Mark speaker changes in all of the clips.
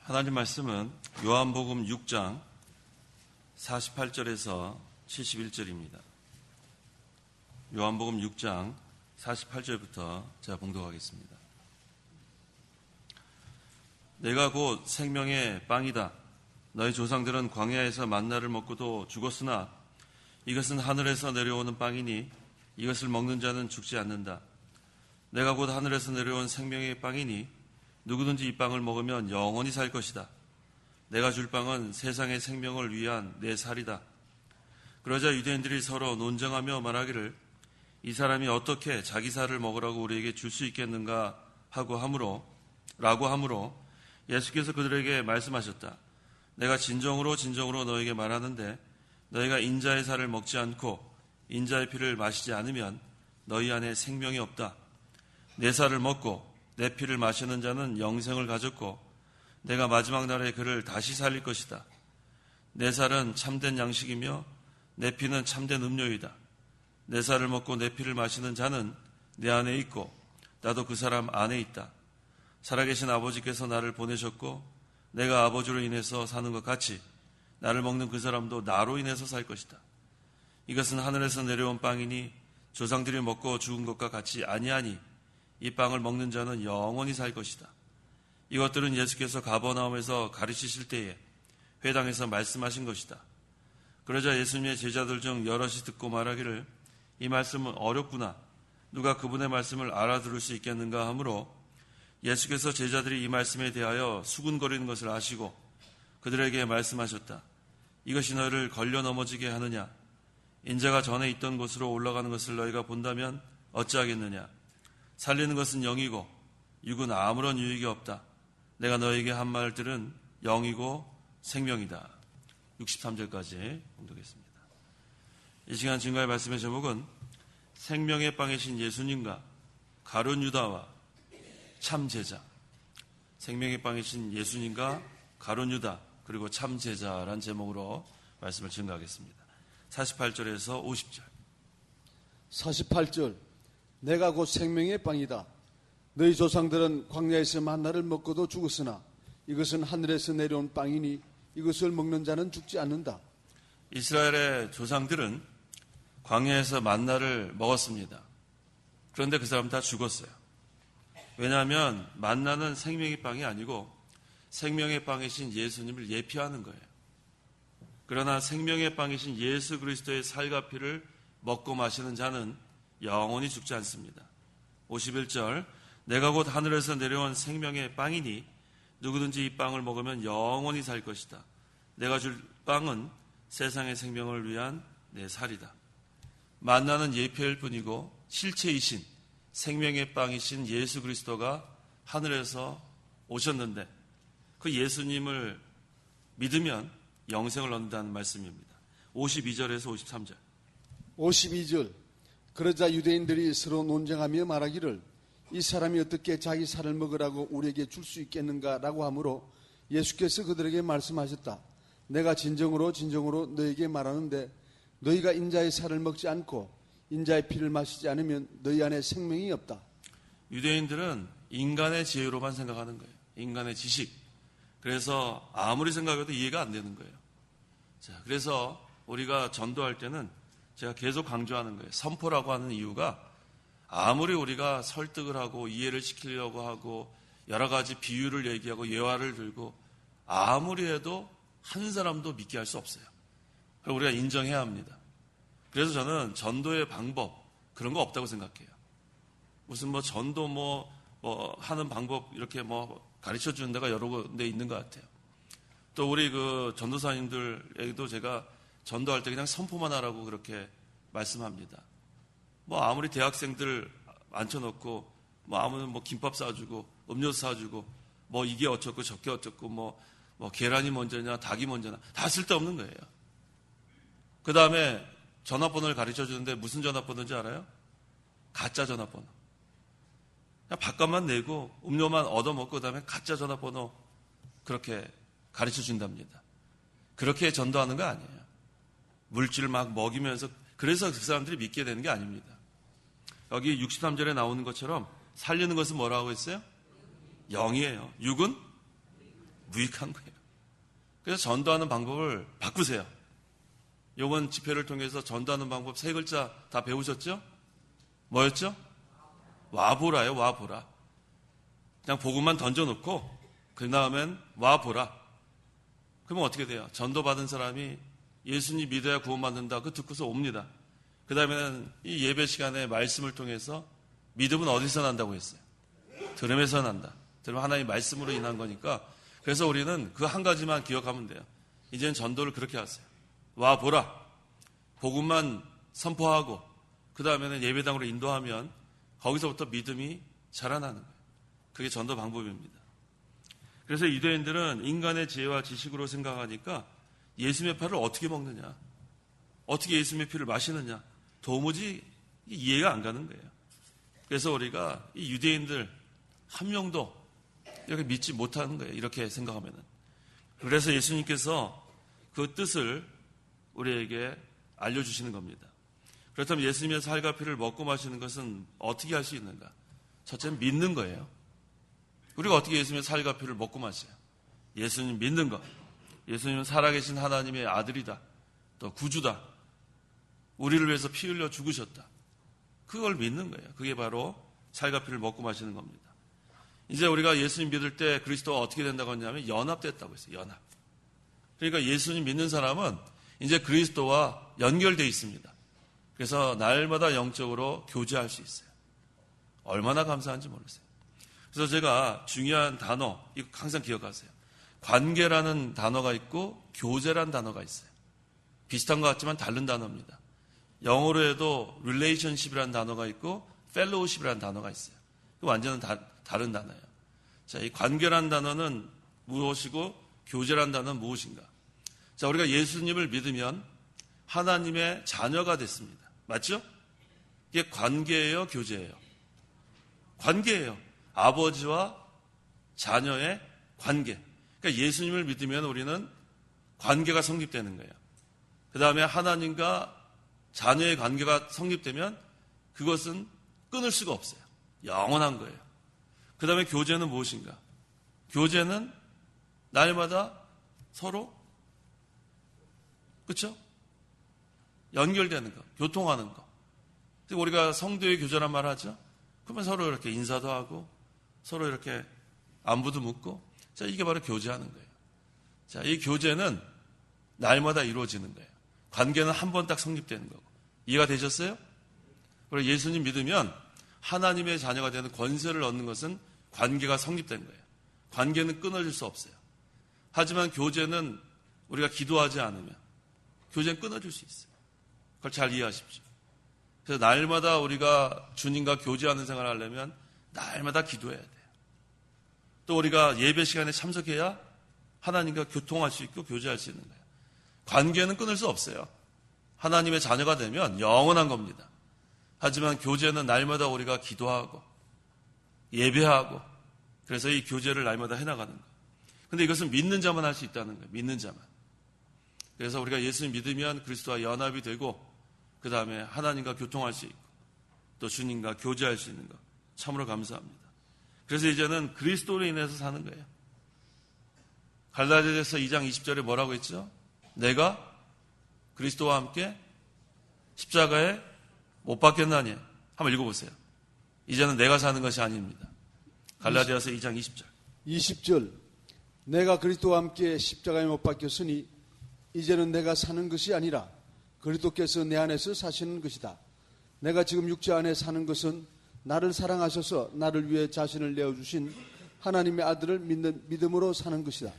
Speaker 1: 하나님 말씀은 요한복음 6장 48절에서 71절입니다. 요한복음 6장 48절부터 제가 봉독하겠습니다. 내가 곧 생명의 빵이다. 너희 조상들은 광야에서 만나를 먹고도 죽었으나 이것은 하늘에서 내려오는 빵이니 이것을 먹는 자는 죽지 않는다. 내가 곧 하늘에서 내려온 생명의 빵이니 누구든지 이 빵을 먹으면 영원히 살 것이다. 내가 줄 빵은 세상의 생명을 위한 내 살이다. 그러자 유대인들이 서로 논쟁하며 말하기를 이 사람이 어떻게 자기 살을 먹으라고 우리에게 줄 수 있겠는가 라고 하므로 예수께서 그들에게 말씀하셨다. 내가 진정으로 너에게 말하는데 너희가 인자의 살을 먹지 않고 인자의 피를 마시지 않으면 너희 안에 생명이 없다. 내 살을 먹고 내 피를 마시는 자는 영생을 가졌고 내가 마지막 날에 그를 다시 살릴 것이다. 내 살은 참된 양식이며 내 피는 참된 음료이다. 내 살을 먹고 내 피를 마시는 자는 내 안에 있고 나도 그 사람 안에 있다. 살아계신 아버지께서 나를 보내셨고 내가 아버지로 인해서 사는 것 같이 나를 먹는 그 사람도 나로 인해서 살 것이다. 이것은 하늘에서 내려온 빵이니 조상들이 먹고 죽은 것과 같이 아니하니 이 빵을 먹는 자는 영원히 살 것이다. 이것들은 예수께서 가버나움에서 가르치실 때에 회당에서 말씀하신 것이다. 그러자 예수님의 제자들 중 여럿이 듣고 말하기를 이 말씀은 어렵구나. 누가 그분의 말씀을 알아들을 수 있겠는가 하므로 예수께서 제자들이 이 말씀에 대하여 수군거리는 것을 아시고 그들에게 말씀하셨다. 이것이 너희를 걸려 넘어지게 하느냐? 인자가 전에 있던 곳으로 올라가는 것을 너희가 본다면 어찌하겠느냐? 살리는 것은 영이고 육은 아무런 유익이 없다. 내가 너에게 한 말들은 영이고 생명이다. 63절까지 봉독했습니다. 이 시간 증거의 말씀의 제목은 생명의 빵이신 예수님과 가룟 유다와 참제자. 생명의 빵이신 예수님과 가룟 유다 그리고 참제자란 제목으로 말씀을 증거하겠습니다. 48절에서 50절.
Speaker 2: 48절. 내가 곧 생명의 빵이다. 너희 조상들은 광야에서 만나를 먹고도 죽었으나 이것은 하늘에서 내려온 빵이니 이것을 먹는 자는 죽지 않는다.
Speaker 1: 이스라엘의 조상들은 광야에서 만나를 먹었습니다. 그런데 그 사람 다 죽었어요. 왜냐하면 만나는 생명의 빵이 아니고 생명의 빵이신 예수님을 예표하는 거예요. 그러나 생명의 빵이신 예수 그리스도의 살과 피를 먹고 마시는 자는 영원히 죽지 않습니다. 51절. 내가 곧 하늘에서 내려온 생명의 빵이니 누구든지 이 빵을 먹으면 영원히 살 것이다. 내가 줄 빵은 세상의 생명을 위한 내 살이다. 만나는 예표일 뿐이고 실체이신 생명의 빵이신 예수 그리스도가 하늘에서 오셨는데 그 예수님을 믿으면 영생을 얻는다는 말씀입니다. 52절에서 53절.
Speaker 2: 52절. 그러자 유대인들이 서로 논쟁하며 말하기를 이 사람이 어떻게 자기 살을 먹으라고 우리에게 줄 수 있겠는가 라고 하므로 예수께서 그들에게 말씀하셨다. 내가 진정으로 너에게 말하는데 너희가 인자의 살을 먹지 않고 인자의 피를 마시지 않으면 너희 안에 생명이 없다.
Speaker 1: 유대인들은 인간의 지혜로만 생각하는 거예요. 인간의 지식. 그래서 아무리 생각해도 이해가 안 되는 거예요. 자, 그래서 우리가 전도할 때는 제가 계속 강조하는 거예요. 선포라고 하는 이유가 아무리 우리가 설득을 하고 이해를 시키려고 하고 여러 가지 비유를 얘기하고 예화를 들고 아무리 해도 한 사람도 믿게 할 수 없어요. 그리고 우리가 인정해야 합니다. 그래서 저는 전도의 방법 그런 거 없다고 생각해요. 무슨 전도 하는 방법 이렇게 가르쳐 주는 데가 여러 군데 있는 것 같아요. 또 우리 그 전도사님들에게도 제가 전도할 때 그냥 선포만 하라고 그렇게 말씀합니다. 아무리 대학생들 앉혀놓고 아무는 김밥 사주고 음료수 사주고 이게 어쩌고 저게 어쩌고 계란이 먼저냐 닭이 먼저냐 다 쓸데없는 거예요. 그 다음에 전화번호를 가르쳐 주는데 무슨 전화번호인지 알아요? 가짜 전화번호. 그냥 밥값만 내고 음료만 얻어먹고 그 다음에 가짜 전화번호 그렇게 가르쳐 준답니다. 그렇게 전도하는 거 아니에요. 물질을 막 먹이면서 그래서 그 사람들이 믿게 되는 게 아닙니다. 여기 63절에 나오는 것처럼 살리는 것은 뭐라고 했어요? 영이에요. 육은 무익한 거예요. 그래서 전도하는 방법을 바꾸세요. 이번 집회를 통해서 전도하는 방법 3글자 다 배우셨죠? 뭐였죠? 와보라요, 와보라. 그냥 복음만 던져놓고 그 다음엔 와보라. 그러면 어떻게 돼요? 전도받은 사람이 예수님 믿어야 구원받는다. 그거 듣고서 옵니다. 그 다음에는 이 예배 시간에 말씀을 통해서 믿음은 어디서 난다고 했어요? 들음에서 난다. 들으면 하나님의 말씀으로 인한 거니까. 그래서 우리는 그 한 가지만 기억하면 돼요. 이제는 전도를 그렇게 하세요. 와보라. 복음만 선포하고 그 다음에는 예배당으로 인도하면 거기서부터 믿음이 자라나는 거예요. 그게 전도 방법입니다. 그래서 유대인들은 인간의 지혜와 지식으로 생각하니까 예수님의 피를 어떻게 먹느냐, 어떻게 예수님의 피를 마시느냐 도무지 이해가 안 가는 거예요. 그래서 우리가 이 유대인들 한 명도 이렇게 믿지 못하는 거예요. 이렇게 생각하면은. 그래서 예수님께서 그 뜻을 우리에게 알려주시는 겁니다. 그렇다면 예수님의 살과 피를 먹고 마시는 것은 어떻게 할 수 있는가? 첫째는 믿는 거예요. 우리가 어떻게 예수님의 살과 피를 먹고 마셔요? 예수님 믿는 것. 예수님은 살아계신 하나님의 아들이다. 또 구주다. 우리를 위해서 피 흘려 죽으셨다. 그걸 믿는 거예요. 그게 바로 살과 피를 먹고 마시는 겁니다. 이제 우리가 예수님 믿을 때 그리스도와 어떻게 된다고 했냐면 연합됐다고 했어요. 연합. 그러니까 예수님 믿는 사람은 이제 그리스도와 연결되어 있습니다. 그래서 날마다 영적으로 교제할 수 있어요. 얼마나 감사한지 모르겠어요. 그래서 제가 중요한 단어, 이거 항상 기억하세요. 관계라는 단어가 있고 교제라는 단어가 있어요. 비슷한 것 같지만 다른 단어입니다. 영어로 해도 relationship이라는 단어가 있고 fellowship이라는 단어가 있어요. 완전히 다른 단어예요. 자, 이 관계라는 단어는 무엇이고 교제라는 단어는 무엇인가? 자, 우리가 예수님을 믿으면 하나님의 자녀가 됐습니다. 맞죠? 이게 관계예요, 교제예요? 관계예요. 아버지와 자녀의 관계. 그러니까 예수님을 믿으면 우리는 관계가 성립되는 거예요. 그 다음에 하나님과 자녀의 관계가 성립되면 그것은 끊을 수가 없어요. 영원한 거예요. 그 다음에 교제는 무엇인가? 교제는 날마다 서로 그렇죠? 연결되는 거, 교통하는 거. 우리가 성도의 교제란 말 하죠? 그러면 서로 이렇게 인사도 하고 서로 이렇게 안부도 묻고 자, 이게 바로 교제하는 거예요. 자, 이 교제는 날마다 이루어지는 거예요. 관계는 한 번 딱 성립되는 거고. 이해가 되셨어요? 그리고 예수님 믿으면 하나님의 자녀가 되는 권세를 얻는 것은 관계가 성립된 거예요. 관계는 끊어질 수 없어요. 하지만 교제는 우리가 기도하지 않으면 교제는 끊어질 수 있어요. 그걸 잘 이해하십시오. 그래서 날마다 우리가 주님과 교제하는 생활을 하려면 날마다 기도해야 돼요. 또 우리가 예배 시간에 참석해야 하나님과 교통할 수 있고 교제할 수 있는 거예요. 관계는 끊을 수 없어요. 하나님의 자녀가 되면 영원한 겁니다. 하지만 교제는 날마다 우리가 기도하고 예배하고 그래서 이 교제를 날마다 해나가는 거예요. 근데 이것은 믿는 자만 할 수 있다는 거예요. 믿는 자만. 그래서 우리가 예수님 믿으면 그리스도와 연합이 되고 그 다음에 하나님과 교통할 수 있고 또 주님과 교제할 수 있는 것 참으로 감사합니다. 그래서 이제는 그리스도로 인해서 사는 거예요. 갈라디아서 2장 20절에 뭐라고 했죠? 내가 그리스도와 함께 십자가에 못 박혔나니 한번 읽어보세요. 이제는 내가 사는 것이 아닙니다. 갈라디아서 2장 20절
Speaker 2: 20절 내가 그리스도와 함께 십자가에 못 박혔으니 이제는 내가 사는 것이 아니라 그리스도께서 내 안에서 사시는 것이다. 내가 지금 육체 안에 사는 것은 나를 사랑하셔서 나를 위해 자신을 내어주신 하나님의 아들을 믿는 믿음으로 사는 것이다.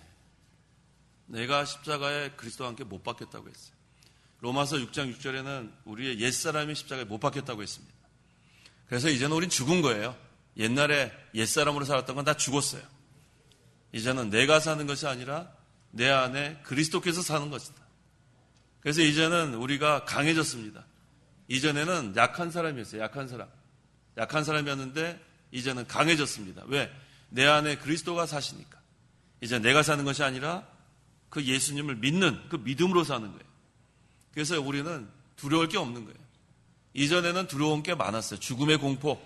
Speaker 1: 내가 십자가에 그리스도와 함께 못 박혔다고 했어요. 로마서 6장 6절에는 우리의 옛사람이 십자가에 못 박혔다고 했습니다. 그래서 이제는 우린 죽은 거예요. 옛날에 옛사람으로 살았던 건 다 죽었어요. 이제는 내가 사는 것이 아니라 내 안에 그리스도께서 사는 것이다. 그래서 이제는 우리가 강해졌습니다. 이전에는 약한 사람이었어요. 약한 사람이었는데 이제는 강해졌습니다. 왜? 내 안에 그리스도가 사시니까. 이제 내가 사는 것이 아니라 그 예수님을 믿는 그 믿음으로 사는 거예요. 그래서 우리는 두려울 게 없는 거예요. 이전에는 두려운 게 많았어요. 죽음의 공포,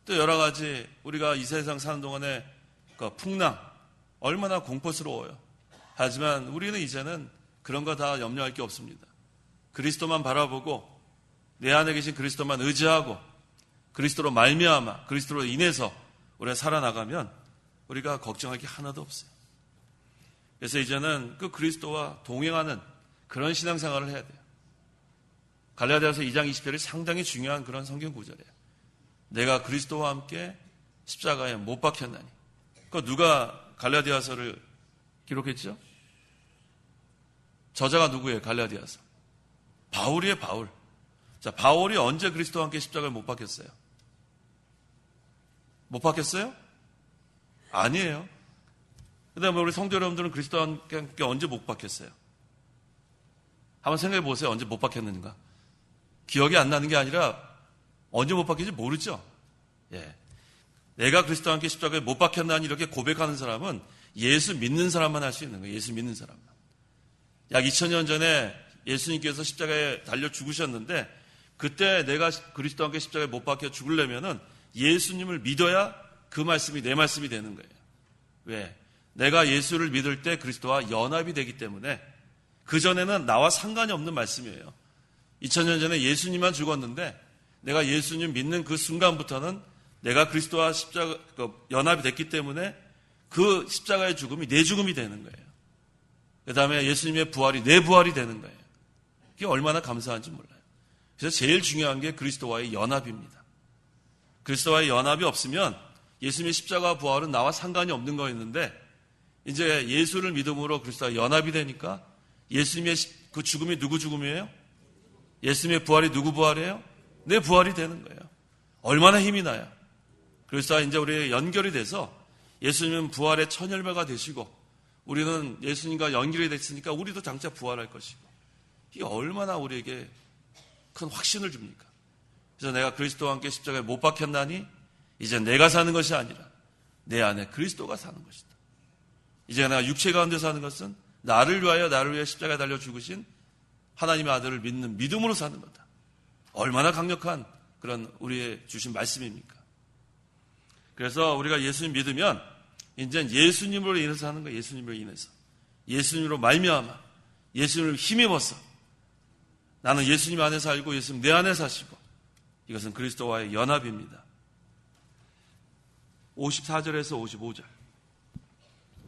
Speaker 1: 또 여러 가지 우리가 이 세상 사는 동안에 그 풍랑, 얼마나 공포스러워요. 하지만 우리는 이제는 그런 거 다 염려할 게 없습니다. 그리스도만 바라보고 내 안에 계신 그리스도만 의지하고 그리스도로 말미암아 그리스도로 인해서 우리가 살아나가면 우리가 걱정할 게 하나도 없어요. 그래서 이제는 그 그리스도와 동행하는 그런 신앙생활을 해야 돼요. 갈라디아서 2장 20절이 상당히 중요한 그런 성경 구절이에요. 내가 그리스도와 함께 십자가에 못 박혔나니. 그 누가 갈라디아서를 기록했죠? 저자가 누구예요? 갈라디아서. 바울이에요, 바울. 자, 바울이 언제 그리스도와 함께 십자가에 못 박혔어요? 못 박혔어요? 아니에요. 그 다음에 우리 성도 여러분들은 그리스도와 함께 언제 못 박혔어요? 한번 생각해 보세요. 언제 못 박혔는가? 기억이 안 나는 게 아니라 언제 못 박혔는지 모르죠? 예. 내가 그리스도와 함께 십자가에 못 박혔나니 이렇게 고백하는 사람은 예수 믿는 사람만 할 수 있는 거예요. 예수 믿는 사람만. 약 2000년 전에 예수님께서 십자가에 달려 죽으셨는데 그때 내가 그리스도와 함께 십자가에 못 박혀 죽으려면은 예수님을 믿어야 그 말씀이 내 말씀이 되는 거예요. 왜? 내가 예수를 믿을 때 그리스도와 연합이 되기 때문에 그전에는 나와 상관이 없는 말씀이에요. 2000년 전에 예수님만 죽었는데 내가 예수님 믿는 그 순간부터는 내가 그리스도와 십자가 연합이 됐기 때문에 그 십자가의 죽음이 내 죽음이 되는 거예요. 그 다음에 예수님의 부활이 내 부활이 되는 거예요. 그게 얼마나 감사한지 몰라요. 그래서 제일 중요한 게 그리스도와의 연합입니다. 그리스도와의 연합이 없으면 예수님의 십자가 부활은 나와 상관이 없는 거였는데 이제 예수를 믿음으로 그리스도와 연합이 되니까 예수님의 그 죽음이 누구 죽음이에요? 예수님의 부활이 누구 부활이에요? 내 부활이 되는 거예요. 얼마나 힘이 나요. 그래서 이제 우리 연결이 돼서 예수님은 부활의 천열매가 되시고 우리는 예수님과 연결이 됐으니까 우리도 장차 부활할 것이고 이게 얼마나 우리에게 큰 확신을 줍니까? 그래서 내가 그리스도와 함께 십자가에 못 박혔나니 이제 내가 사는 것이 아니라 내 안에 그리스도가 사는 것이다. 이제 내가 육체 가운데 사는 것은 나를 위해 십자가에 달려 죽으신 하나님의 아들을 믿는 믿음으로 사는 거다. 얼마나 강력한 그런 우리의 주신 말씀입니까? 그래서 우리가 예수님 믿으면 이제 예수님으로 인해서 사는 거예요. 예수님으로 인해서. 예수님으로 말미암아 예수님을 힘입어서 나는 예수님 안에 살고 예수님 내 안에 사시고 이것은 그리스도와의 연합입니다. 54절에서 55절.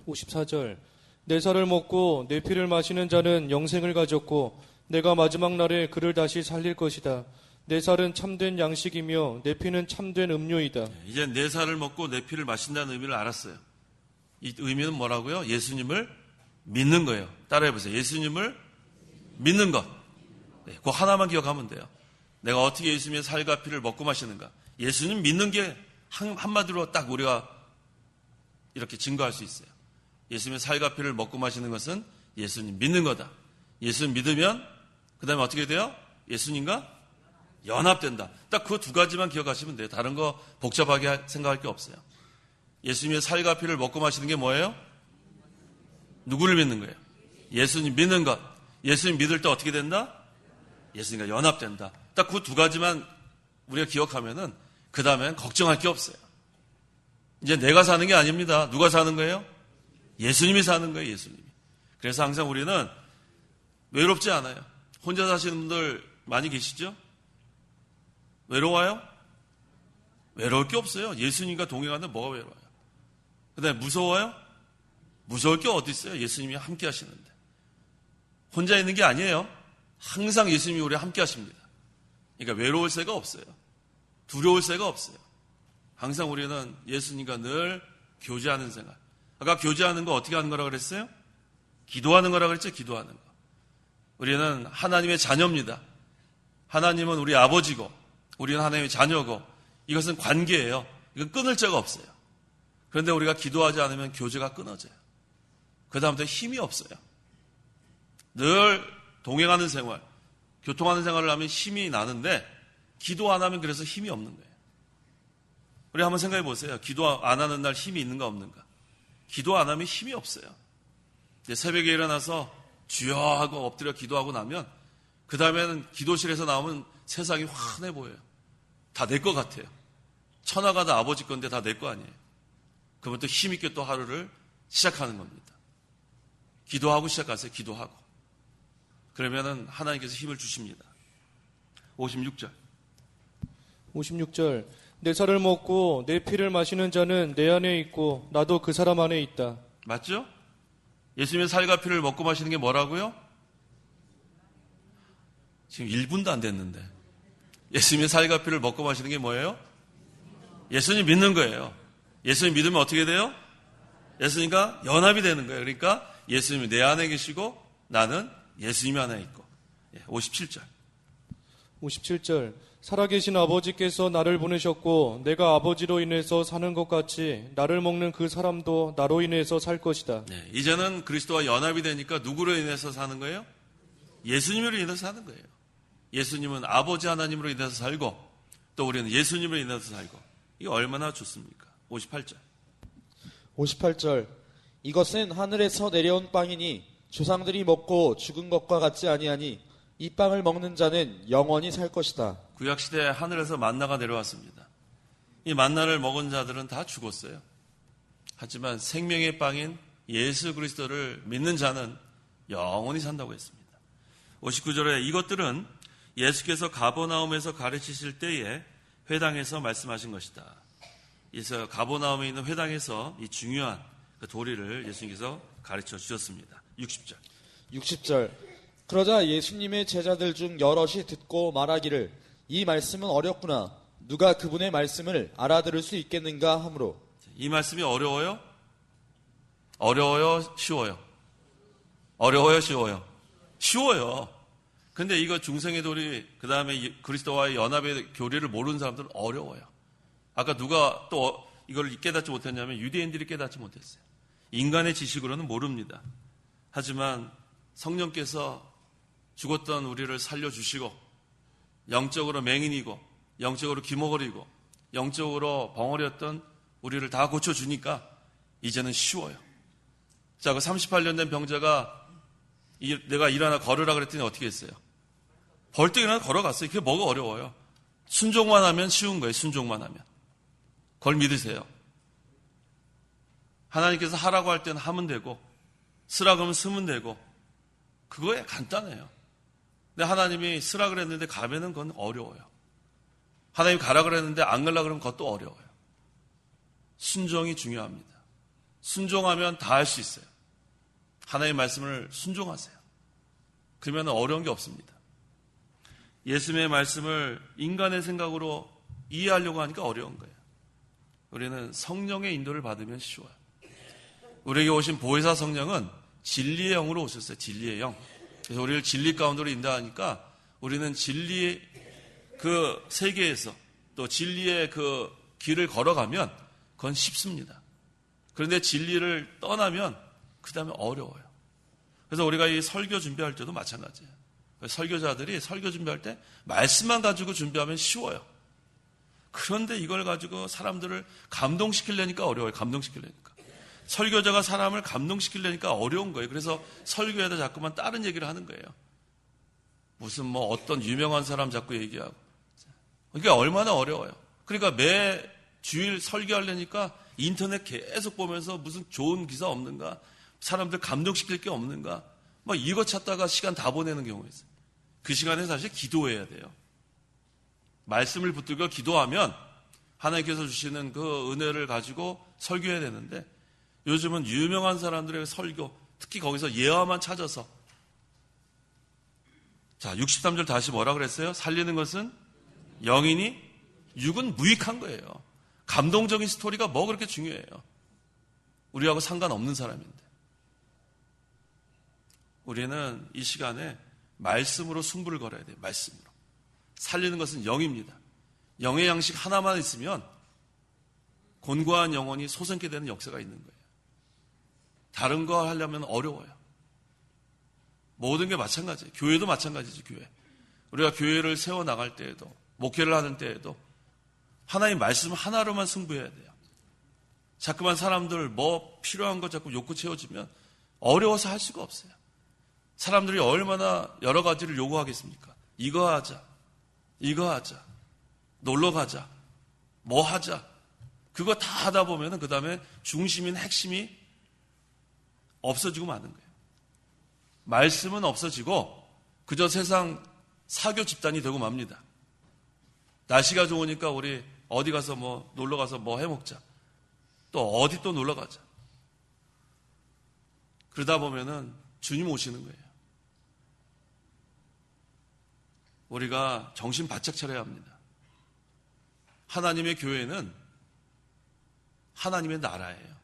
Speaker 3: 54절. 내 살을 먹고 내 피를 마시는 자는 영생을 가졌고 내가 마지막 날에 그를 다시 살릴 것이다. 내 살은 참된 양식이며 내 피는 참된 음료이다.
Speaker 1: 이제 내 살을 먹고 내 피를 마신다는 의미를 알았어요. 이 의미는 뭐라고요? 예수님을 믿는 거예요. 따라해보세요. 예수님을 믿는 것. 네, 그 하나만 기억하면 돼요. 내가 어떻게 예수님의 살과 피를 먹고 마시는가. 예수님 믿는 게 한마디로 딱 우리가 이렇게 증거할 수 있어요. 예수님의 살과 피를 먹고 마시는 것은 예수님 믿는 거다. 예수님 믿으면 그 다음에 어떻게 돼요? 예수님과 연합된다. 딱 그 두 가지만 기억하시면 돼요. 다른 거 복잡하게 생각할 게 없어요. 예수님의 살과 피를 먹고 마시는 게 뭐예요? 누구를 믿는 거예요? 예수님 믿는 것. 예수님 믿을 때 어떻게 된다? 예수님과 연합된다. 딱 그 두 가지만 우리가 기억하면은 그 다음엔 걱정할 게 없어요. 이제 내가 사는 게 아닙니다. 누가 사는 거예요? 예수님이 사는 거예요. 예수님이. 그래서 항상 우리는 외롭지 않아요. 혼자 사시는 분들 많이 계시죠? 외로워요? 외로울 게 없어요. 예수님과 동행하는데 뭐가 외로워요? 그 다음에 무서워요? 무서울 게 어디 있어요? 예수님이 함께 하시는데. 혼자 있는 게 아니에요. 항상 예수님이 우리와 함께 하십니다. 그러니까 외로울 새가 없어요. 두려울 새가 없어요. 항상 우리는 예수님과 늘 교제하는 생활. 아까 교제하는 거 어떻게 하는 거라고 그랬어요? 기도하는 거라고 그랬죠? 기도하는 거. 우리는 하나님의 자녀입니다. 하나님은 우리 아버지고 우리는 하나님의 자녀고 이것은 관계예요. 이건 끊을 자가 없어요. 그런데 우리가 기도하지 않으면 교제가 끊어져요. 그 다음부터 힘이 없어요. 늘 동행하는 생활, 교통하는 생활을 하면 힘이 나는데 기도 안 하면 그래서 힘이 없는 거예요. 우리 한번 생각해 보세요. 기도 안 하는 날 힘이 있는가 없는가? 기도 안 하면 힘이 없어요. 이제 새벽에 일어나서 주여 하고 엎드려 기도하고 나면 그 다음에는 기도실에서 나오면 세상이 환해 보여요. 다 내 것 같아요. 천하가 다 아버지 건데 다 내 거 아니에요. 그러면 또 힘있게 또 하루를 시작하는 겁니다. 기도하고 시작하세요. 기도하고. 그러면은 하나님께서 힘을 주십니다. 56절.
Speaker 3: 56절. 내 살을 먹고 내 피를 마시는 자는 내 안에 있고 나도 그 사람 안에 있다.
Speaker 1: 맞죠? 예수님의 살과 피를 먹고 마시는 게 뭐라고요? 지금 1분도 안 됐는데. 예수님의 살과 피를 먹고 마시는 게 뭐예요? 예수님 믿는 거예요. 예수님 믿으면 어떻게 돼요? 예수님과 연합이 되는 거예요. 그러니까 예수님이 내 안에 계시고 나는 예수님 안에 있고. 57절.
Speaker 3: 57절. 살아계신 아버지께서 나를 보내셨고 내가 아버지로 인해서 사는 것 같이 나를 먹는 그 사람도 나로 인해서 살 것이다.
Speaker 1: 네, 이제는 그리스도와 연합이 되니까 누구로 인해서 사는 거예요? 예수님으로 인해서 사는 거예요. 예수님은 아버지 하나님으로 인해서 살고 또 우리는 예수님으로 인해서 살고. 이게 얼마나 좋습니까? 58절.
Speaker 4: 58절. 이것은 하늘에서 내려온 빵이니 조상들이 먹고 죽은 것과 같지 아니하니 이 빵을 먹는 자는 영원히 살 것이다.
Speaker 1: 구약시대에 하늘에서 만나가 내려왔습니다. 이 만나를 먹은 자들은 다 죽었어요. 하지만 생명의 빵인 예수 그리스도를 믿는 자는 영원히 산다고 했습니다. 59절에 이것들은 예수께서 가버나움에서 가르치실 때에 회당에서 말씀하신 것이다. 그래서 가버나움에 있는 회당에서 이 중요한 그 도리를 예수님께서 가르쳐 주셨습니다. 60절.
Speaker 4: 60절. 그러자 예수님의 제자들 중 여럿이 듣고 말하기를 이 말씀은 어렵구나. 누가 그분의 말씀을 알아들을 수 있겠는가 하므로.
Speaker 1: 이 말씀이 어려워요? 어려워요? 쉬워요? 어려워요? 쉬워요? 쉬워요. 근데 이거 중생의 도리, 그 다음에 그리스도와의 연합의 교리를 모르는 사람들은 어려워요. 아까 누가 또 이걸 깨닫지 못했냐면 유대인들이 깨닫지 못했어요. 인간의 지식으로는 모릅니다. 하지만 성령께서 죽었던 우리를 살려주시고 영적으로 맹인이고 영적으로 기모거리고 영적으로 벙어리였던 우리를 다 고쳐주니까 이제는 쉬워요. 자, 그 38년 된 병자가 내가 일어나 걸으라 그랬더니 어떻게 했어요? 벌떡 일어나 걸어갔어요. 그게 뭐가 어려워요? 순종만 하면 쉬운 거예요. 순종만 하면. 그걸 믿으세요. 하나님께서 하라고 할 때는 하면 되고 쓰라 그러면 쓰면 되고 그거에 간단해요. 근데 하나님이 쓰라 그랬는데 가면은 그건 어려워요. 하나님 가라 그랬는데 안 가려 그러면 그것도 어려워요. 순종이 중요합니다. 순종하면 다 할 수 있어요. 하나님의 말씀을 순종하세요. 그러면 어려운 게 없습니다. 예수님의 말씀을 인간의 생각으로 이해하려고 하니까 어려운 거예요. 우리는 성령의 인도를 받으면 쉬워요. 우리에게 오신 보혜사 성령은 진리의 영으로 오셨어요. 진리의 영. 그래서 우리를 진리 가운데로 인도하니까 우리는 진리의 그 세계에서 또 진리의 그 길을 걸어가면 그건 쉽습니다. 그런데 진리를 떠나면 그 다음에 어려워요. 그래서 우리가 이 설교 준비할 때도 마찬가지예요. 설교자들이 설교 준비할 때 말씀만 가지고 준비하면 쉬워요. 그런데 이걸 가지고 사람들을 감동시키려니까 어려워요. 감동시키려니까. 설교자가 사람을 감동시키려니까 어려운 거예요. 그래서 설교에다 자꾸만 다른 얘기를 하는 거예요. 무슨 뭐 어떤 유명한 사람 자꾸 얘기하고. 이게 얼마나 어려워요. 그러니까 매 주일 설교하려니까 인터넷 계속 보면서 무슨 좋은 기사 없는가, 사람들 감동시킬 게 없는가, 막 이거 찾다가 시간 다 보내는 경우가 있어요. 그 시간에 사실 기도해야 돼요. 말씀을 붙들고 기도하면 하나님께서 주시는 그 은혜를 가지고 설교해야 되는데 요즘은 유명한 사람들의 설교, 특히 거기서 예화만 찾아서. 자, 63절 다시 뭐라 그랬어요? 살리는 것은 영이니 육은 무익한 거예요. 감동적인 스토리가 뭐 그렇게 중요해요? 우리하고 상관없는 사람인데. 우리는 이 시간에 말씀으로 승부를 걸어야 돼요. 말씀으로. 살리는 것은 영입니다. 영의 양식 하나만 있으면 곤고한 영혼이 소생케 되는 역사가 있는 거예요. 다른 거 하려면 어려워요. 모든 게 마찬가지예요. 교회도 마찬가지죠. 교회. 우리가 교회를 세워나갈 때에도 목회를 하는 때에도 하나님 말씀 하나로만 승부해야 돼요. 자꾸만 사람들 뭐 필요한 거 자꾸 욕구 채워주면 어려워서 할 수가 없어요. 사람들이 얼마나 여러 가지를 요구하겠습니까? 이거 하자, 이거 하자, 놀러 가자, 뭐 하자. 그거 다 하다 보면은 그 다음에 중심인 핵심이 없어지고 마는 거예요. 말씀은 없어지고 그저 세상 사교 집단이 되고 맙니다. 날씨가 좋으니까 우리 어디 가서 뭐 놀러 가서 뭐 해먹자. 또 어디 또 놀러 가자. 그러다 보면은 주님 오시는 거예요. 우리가 정신 바짝 차려야 합니다. 하나님의 교회는 하나님의 나라예요.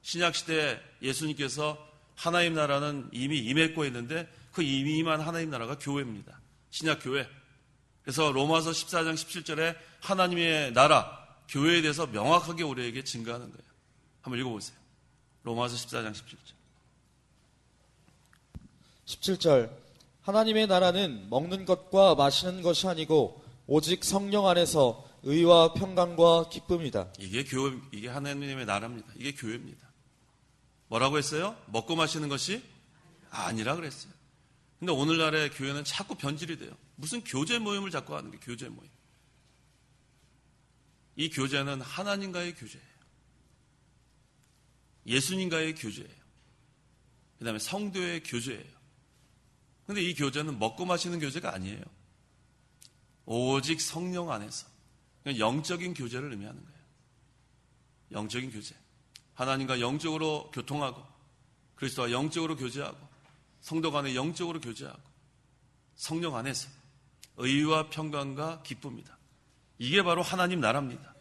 Speaker 1: 신약시대 예수님께서 하나님 나라는 이미 임했고 했는데 그 이미 임한 하나님 나라가 교회입니다. 신약교회. 그래서 로마서 14장 17절에 하나님의 나라, 교회에 대해서 명확하게 우리에게 증거하는 거예요. 한번 읽어보세요. 로마서 14장 17절.
Speaker 4: 17절. 하나님의 나라는 먹는 것과 마시는 것이 아니고 오직 성령 안에서 의와 평강과 기쁨이다.
Speaker 1: 이게 교회, 이게 하나님의 나라입니다. 이게 교회입니다. 뭐라고 했어요? 먹고 마시는 것이 아니라 그랬어요. 근데 오늘날의 교회는 자꾸 변질이 돼요. 무슨 교제 모임을 자꾸 하는 게 교제 모임. 이 교제는 하나님과의 교제예요. 예수님과의 교제예요. 그 다음에 성도의 교제예요. 근데 이 교제는 먹고 마시는 교제가 아니에요. 오직 성령 안에서. 영적인 교제를 의미하는 거예요. 영적인 교제. 하나님과 영적으로 교통하고 그리스도와 영적으로 교제하고 성도 간에 영적으로 교제하고 성령 안에서 의와 평강과 기쁨이다. 이게 바로 하나님 나라입니다.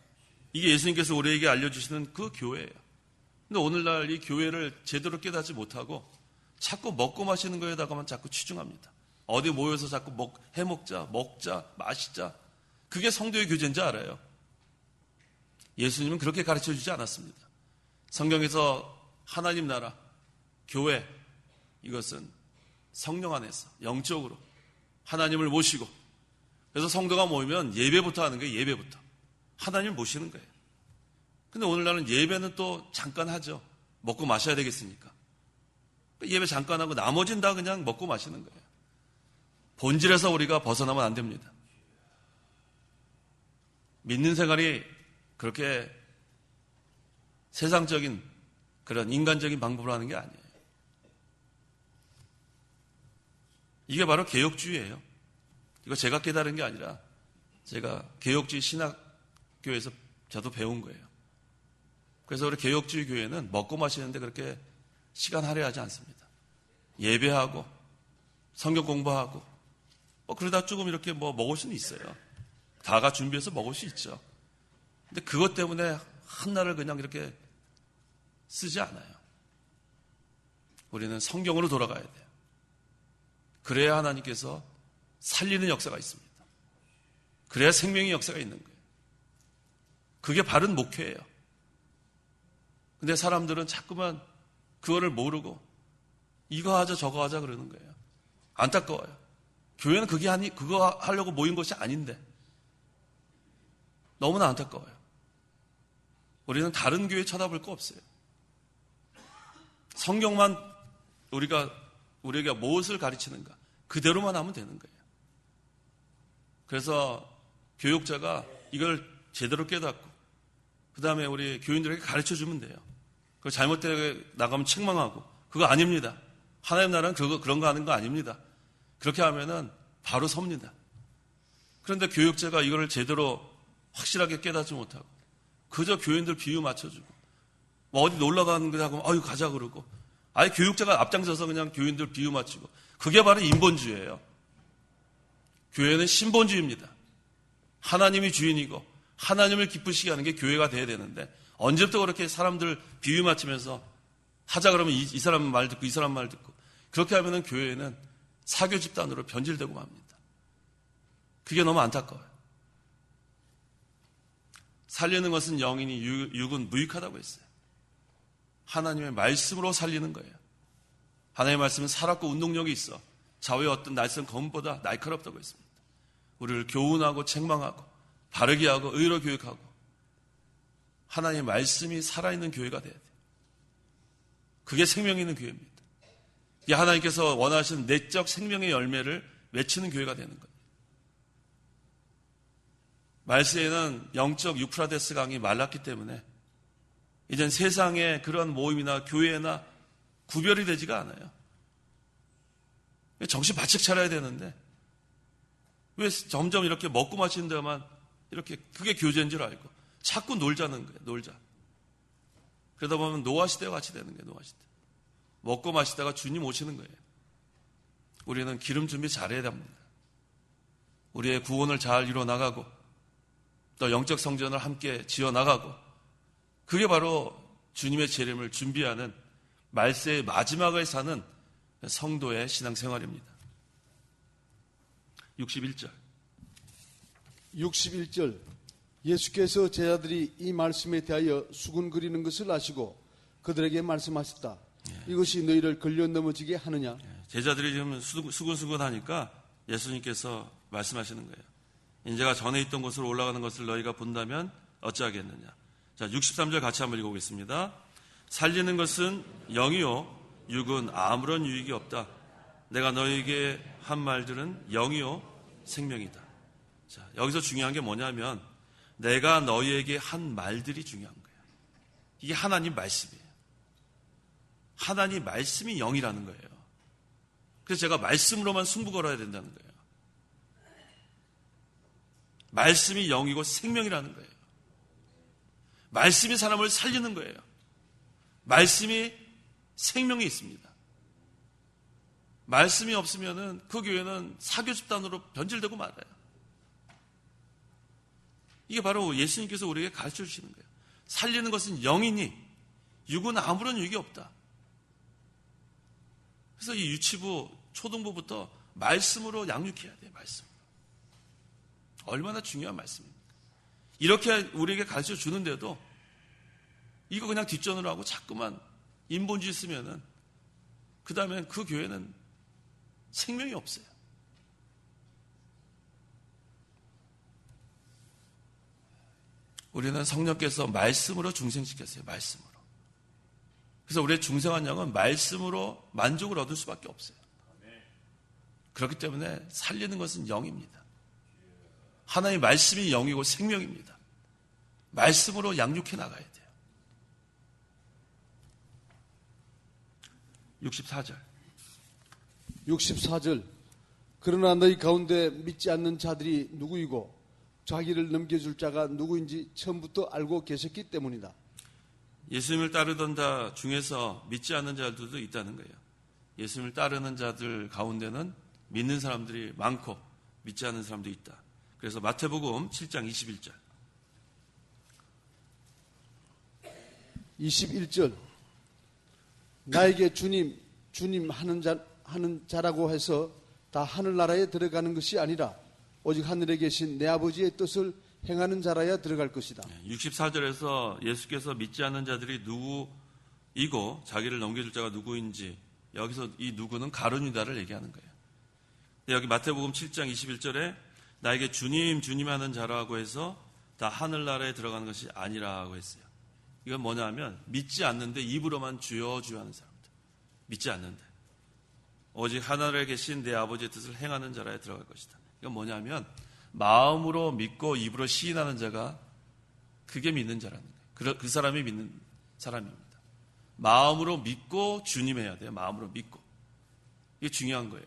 Speaker 1: 이게 예수님께서 우리에게 알려주시는 그 교회예요. 근데 오늘날 이 교회를 제대로 깨닫지 못하고 자꾸 먹고 마시는 거에다가만 자꾸 치중합니다. 어디 모여서 자꾸 해먹자, 먹자, 마시자. 그게 성도의 교제인지 알아요. 예수님은 그렇게 가르쳐주지 않았습니다. 성경에서 하나님 나라, 교회, 이것은 성령 안에서 영적으로 하나님을 모시고 그래서 성도가 모이면 예배부터 하는 거예요. 예배부터. 하나님을 모시는 거예요. 근데 오늘날은 예배는 또 잠깐 하죠. 먹고 마셔야 되겠으니까. 예배 잠깐 하고 나머지는 다 그냥 먹고 마시는 거예요. 본질에서 우리가 벗어나면 안 됩니다. 믿는 생활이 그렇게 세상적인 그런 인간적인 방법으로 하는 게 아니에요. 이게 바로 개혁주의예요. 이거 제가 깨달은 게 아니라 제가 개혁주의 신학교에서 저도 배운 거예요. 그래서 우리 개혁주의 교회는 먹고 마시는데 그렇게 시간 할애하지 않습니다. 예배하고 성경 공부하고 그러다 조금 이렇게 먹을 수는 있어요. 다가 준비해서 먹을 수 있죠. 근데 그것 때문에 한 날을 그냥 이렇게 쓰지 않아요. 우리는 성경으로 돌아가야 돼요. 그래야 하나님께서 살리는 역사가 있습니다. 그래야 생명의 역사가 있는 거예요. 그게 바른 목회예요. 근데 사람들은 자꾸만 그거를 모르고 이거 하자 저거 하자 그러는 거예요. 안타까워요. 교회는 그거 하려고 모인 것이 아닌데 너무나 안타까워요. 우리는 다른 교회 쳐다볼 거 없어요. 성경만 우리가 무엇을 가르치는가 그대로만 하면 되는 거예요. 그래서 교육자가 이걸 제대로 깨닫고 그 다음에 우리 교인들에게 가르쳐주면 돼요. 그거 잘못되게 나가면 책망하고 그거 아닙니다. 하나님 나라는 그런 거 하는 거 아닙니다. 그렇게 하면은 바로 섭니다. 그런데 교육자가 이거를 제대로 확실하게 깨닫지 못하고 그저 교인들 비유 맞춰주고 어디 놀러 가는 거 하고 아유 가자 그러고 아예 교육자가 앞장서서 그냥 교인들 비유 맞추고 그게 바로 인본주의예요. 교회는 신본주의입니다. 하나님이 주인이고 하나님을 기쁘시게 하는 게 교회가 돼야 되는데 언제부터 그렇게 사람들 비유 맞추면서 하자 그러면 이 사람 말 듣고 이 사람 말 듣고 그렇게 하면은 교회는 사교 집단으로 변질되고 맙니다. 그게 너무 안타까워요. 살리는 것은 영이니 육은 무익하다고 했어요. 하나님의 말씀으로 살리는 거예요. 하나님의 말씀은 살았고 운동력이 있어 좌우의 어떤 날선 검보다 날카롭다고 했습니다. 우리를 교훈하고 책망하고 바르게 하고 의로 교육하고 하나님의 말씀이 살아있는 교회가 돼야 돼요. 그게 생명 있는 교회입니다. 이게 하나님께서 원하시는 내적 생명의 열매를 맺히는 교회가 되는 거예요. 말세에는 영적 유프라데스 강이 말랐기 때문에 이젠 세상의 그런 모임이나 교회나 구별이 되지가 않아요. 정신 바짝 차려야 되는데 왜 점점 이렇게 먹고 마시는 데만 이렇게 그게 교제인 줄 알고 자꾸 놀자는 거예요. 놀자. 그러다 보면 노아 시대와 같이 되는 거예요. 노아 시대. 먹고 마시다가 주님 오시는 거예요. 우리는 기름 준비 잘해야 됩니다. 우리의 구원을 잘 이뤄나가고 또 영적 성전을 함께 지어나가고 그게 바로 주님의 재림을 준비하는 말세의 마지막을 사는 성도의 신앙생활입니다. 61절
Speaker 2: 61절 예수께서 제자들이 이 말씀에 대하여 수군거리는 것을 아시고 그들에게 말씀하셨다. 이것이 너희를 걸려 넘어지게 하느냐?
Speaker 1: 제자들이 지금 수군수군하니까 예수님께서 말씀하시는 거예요. 인자가 전에 있던 곳으로 올라가는 것을 너희가 본다면 어찌하겠느냐. 자, 63절 같이 한번 읽어보겠습니다. 살리는 것은 영이요 육은 아무런 유익이 없다. 내가 너희에게 한 말들은 영이요 생명이다. 자, 여기서 중요한 게 뭐냐면 내가 너희에게 한 말들이 중요한 거예요. 이게 하나님 말씀이에요. 하나님 말씀이 영이라는 거예요. 그래서 제가 말씀으로만 승부 걸어야 된다는 거예요. 말씀이 영이고 생명이라는 거예요. 말씀이 사람을 살리는 거예요. 말씀이 생명이 있습니다. 말씀이 없으면은 그 교회는 사교 집단으로 변질되고 말아요. 이게 바로 예수님께서 우리에게 가르쳐 주시는 거예요. 살리는 것은 영이니 육은 아무런 유익이 없다. 그래서 이 유치부, 초등부부터 말씀으로 양육해야 돼요. 말씀으로. 얼마나 중요한 말씀입니까? 이렇게 우리에게 가르쳐 주는데도 이거 그냥 뒷전으로 하고 자꾸만 인본주의 쓰면은 그 다음엔 그 교회는 생명이 없어요. 우리는 성령께서 말씀으로 중생시켰어요. 말씀으로. 그래서 우리의 중생한 영은 말씀으로 만족을 얻을 수밖에 없어요. 그렇기 때문에 살리는 것은 영입니다. 하나님의 말씀이 영이고 생명입니다. 말씀으로 양육해 나가야 돼요.
Speaker 2: 64절 그러나 너희 가운데 믿지 않는 자들이 누구이고 자기를 넘겨줄 자가 누구인지 처음부터 알고 계셨기 때문이다.
Speaker 1: 예수님을 따르던 자 중에서 믿지 않는 자들도 있다는 거예요. 예수님을 따르는 자들 가운데는 믿는 사람들이 많고 믿지 않는 사람도 있다. 그래서 마태복음 7장 21절
Speaker 2: 21절 나에게 주님 하는 자라고 해서 다 하늘나라에 들어가는 것이 아니라 오직 하늘에 계신 내 아버지의 뜻을 행하는 자라야 들어갈 것이다.
Speaker 1: 64절에서 예수께서 믿지 않는 자들이 누구이고 자기를 넘겨줄 자가 누구인지 여기서 이 누구는 가룟유다를 얘기하는 거예요. 여기 마태복음 7장 21절에 나에게 주님 하는 자라고 해서 다 하늘나라에 들어가는 것이 아니라고 했어요. 이건 뭐냐면 믿지 않는데 입으로만 주여 주여 하는 사람들. 믿지 않는데 오직 하늘에 계신 내 아버지의 뜻을 행하는 자라에 들어갈 것이다. 이건 뭐냐면 마음으로 믿고 입으로 시인하는 자가 그게 믿는 자라는 거예요. 그 사람이 믿는 사람입니다. 마음으로 믿고 주님 해야 돼요. 마음으로 믿고. 이게 중요한 거예요.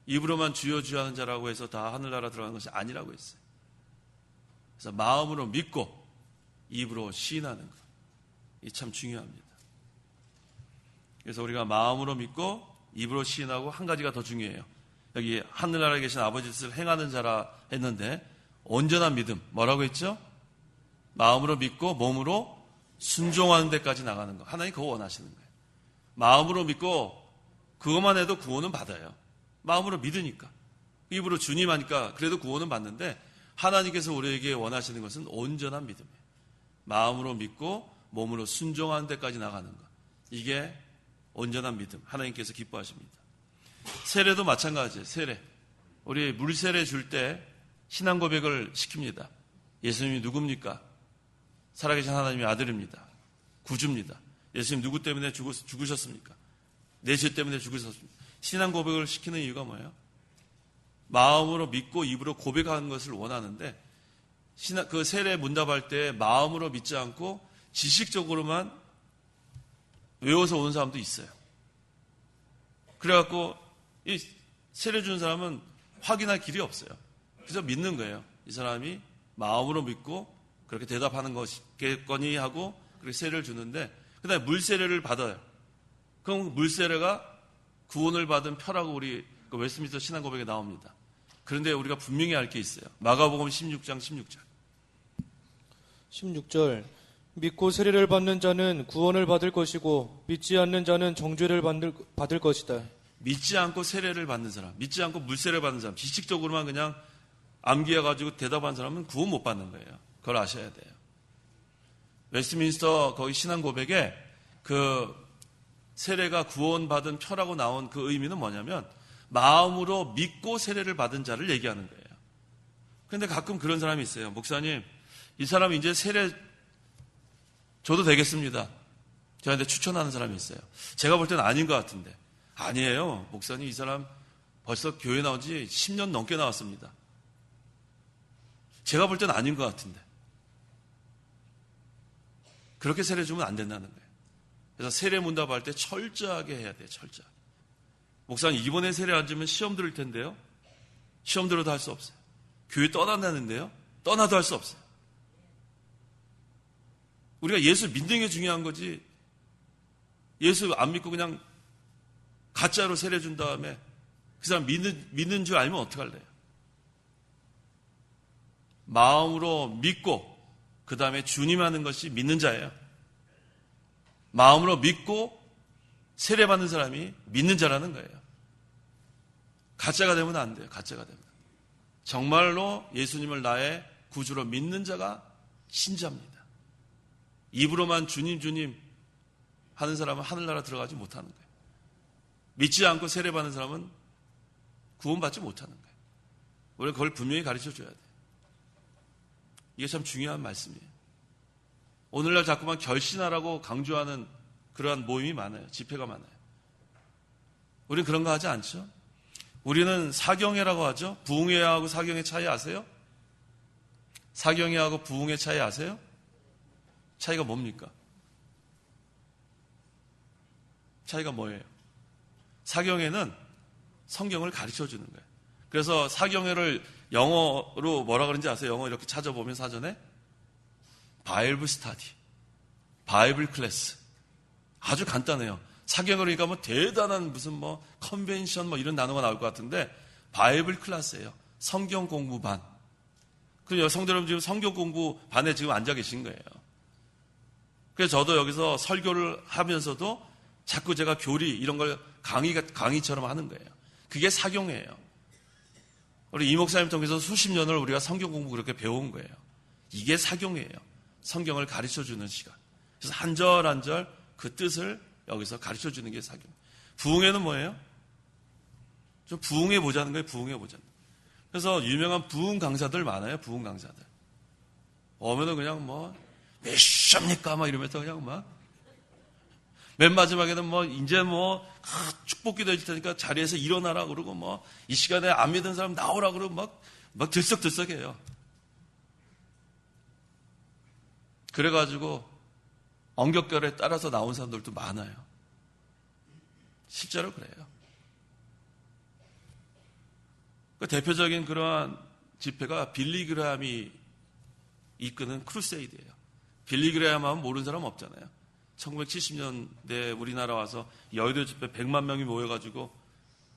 Speaker 1: 입으로만 주여 주여 하는 자라고 해서 다 하늘나라 들어가는 것이 아니라고 했어요. 그래서 마음으로 믿고 입으로 시인하는 것. 이게 참 중요합니다. 그래서 우리가 마음으로 믿고 입으로 시인하고 한 가지가 더 중요해요. 여기 하늘나라에 계신 아버지 뜻을 행하는 자라 했는데 온전한 믿음 뭐라고 했죠? 마음으로 믿고 몸으로 순종하는 데까지 나가는 거. 하나님 그거 원하시는 거예요. 마음으로 믿고 그것만 해도 구원은 받아요. 마음으로 믿으니까. 입으로 주님 하니까 그래도 구원은 받는데 하나님께서 우리에게 원하시는 것은 온전한 믿음이에요. 마음으로 믿고 몸으로 순종하는 데까지 나가는 것. 이게 온전한 믿음. 하나님께서 기뻐하십니다. 세례도 마찬가지예요. 세례. 우리 물세례 줄 때 신앙 고백을 시킵니다. 예수님이 누굽니까? 살아계신 하나님의 아들입니다. 구주입니다. 예수님 누구 때문에 죽으셨습니까? 내 죄 때문에 죽으셨습니다. 신앙 고백을 시키는 이유가 뭐예요? 마음으로 믿고 입으로 고백하는 것을 원하는데 그 세례 문답할 때 마음으로 믿지 않고 지식적으로만 외워서 온 사람도 있어요. 그래갖고 이 세례 준 사람은 확인할 길이 없어요. 그래서 믿는 거예요. 이 사람이 마음으로 믿고 그렇게 대답하는 것겠거니 하고 그렇게 세례를 주는데, 그 다음에 물세례를 받아요. 그럼 물세례가 구원을 받은 표라고 우리 그 웨스트민스터 신앙고백에 나옵니다. 그런데 우리가 분명히 알 게 있어요. 마가복음 16장 16절.
Speaker 3: 16절. 믿고 세례를 받는 자는 구원을 받을 것이고 믿지 않는 자는 정죄를 받을 것이다.
Speaker 1: 믿지 않고 세례를 받는 사람, 믿지 않고 물세례 받는 사람, 지식적으로만 그냥 암기해가지고 대답한 사람은 구원 못 받는 거예요. 그걸 아셔야 돼요. 웨스트민스터 거기 신앙고백에 그 세례가 구원받은 표라고 나온 그 의미는 뭐냐면 마음으로 믿고 세례를 받은 자를 얘기하는 거예요. 그런데 가끔 그런 사람이 있어요. 목사님, 이 사람 이제 세례 줘도 되겠습니다. 저한테 추천하는 사람이 있어요. 제가 볼 때는 아닌 것 같은데. 아니에요. 목사님, 이 사람 벌써 교회 나온 지 10년 넘게 나왔습니다. 제가 볼 때는 아닌 것 같은데. 그렇게 세례 주면 안 된다는 거예요. 그래서 세례 문답할 때 철저하게 해야 돼요. 철저하게. 목사님, 이번에 세례 안 주면 시험 들을 텐데요. 시험 들어도 할 수 없어요. 교회 떠난다는데요. 떠나도 할 수 없어요. 우리가 예수 믿는 게 중요한 거지, 예수 안 믿고 그냥 가짜로 세례 준 다음에 그 사람 믿는 줄 알면 어떡할래요? 마음으로 믿고 그 다음에 주님 하는 것이 믿는 자예요. 마음으로 믿고 세례 받는 사람이 믿는 자라는 거예요. 가짜가 되면 안 돼요. 가짜가 되면. 정말로 예수님을 나의 구주로 믿는 자가 신자입니다. 입으로만 주님 주님 하는 사람은 하늘나라 들어가지 못하는 거예요. 믿지 않고 세례받는 사람은 구원받지 못하는 거예요. 우리는 그걸 분명히 가르쳐줘야 돼요. 이게 참 중요한 말씀이에요. 오늘날 자꾸만 결신하라고 강조하는 그러한 모임이 많아요. 집회가 많아요. 우리는 그런 거 하지 않죠? 우리는 사경회라고 하죠. 부흥회하고 사경회 차이 아세요? 사경회하고 부흥회 차이 아세요? 차이가 뭡니까? 차이가 뭐예요? 사경회는 성경을 가르쳐주는 거예요. 그래서 사경회를 영어로 뭐라 그런지 아세요? 영어 이렇게 찾아보면 사전에 바이블 스타디, 바이블 클래스. 아주 간단해요. 사경회로 그러니까 뭐 대단한 무슨 뭐 컨벤션 뭐 이런 단어가 나올 것 같은데 바이블 클래스예요. 성경 공부반. 그럼 성도 여러분 지금 성경 공부반에 지금 앉아 계신 거예요. 그래서 저도 여기서 설교를 하면서도 자꾸 제가 교리 이런 걸 강의처럼 하는 거예요. 그게 사경회예요. 우리 이 목사님 통해서 수십 년을 우리가 성경 공부 그렇게 배운 거예요. 이게 사경회예요. 성경을 가르쳐주는 시간. 그래서 한 절 한 절 그 뜻을 여기서 가르쳐주는 게 사경회. 부흥회는 뭐예요? 좀 부흥해 보자는 거예요. 부흥해 보자는 거예요. 그래서 유명한 부흥 강사들 많아요. 부흥 강사들. 오면은 그냥 뭐 몇 시입니까? 막 이러면서 그냥 막 맨 마지막에는 뭐 이제 뭐 축복기도 해줄 테니까 자리에서 일어나라 그러고 뭐 이 시간에 안 믿은 사람 나오라 그러고 막 들썩들썩해요. 그래가지고 엉격결에 따라서 나온 사람들도 많아요. 실제로 그래요. 그 대표적인 그러한 집회가 빌리 그레함이 이끄는 크루세이드예요. 빌리 그레함 하면 모르는 사람 없잖아요. 1970년대 우리나라 와서 여의도 집회 100만 명이 모여가지고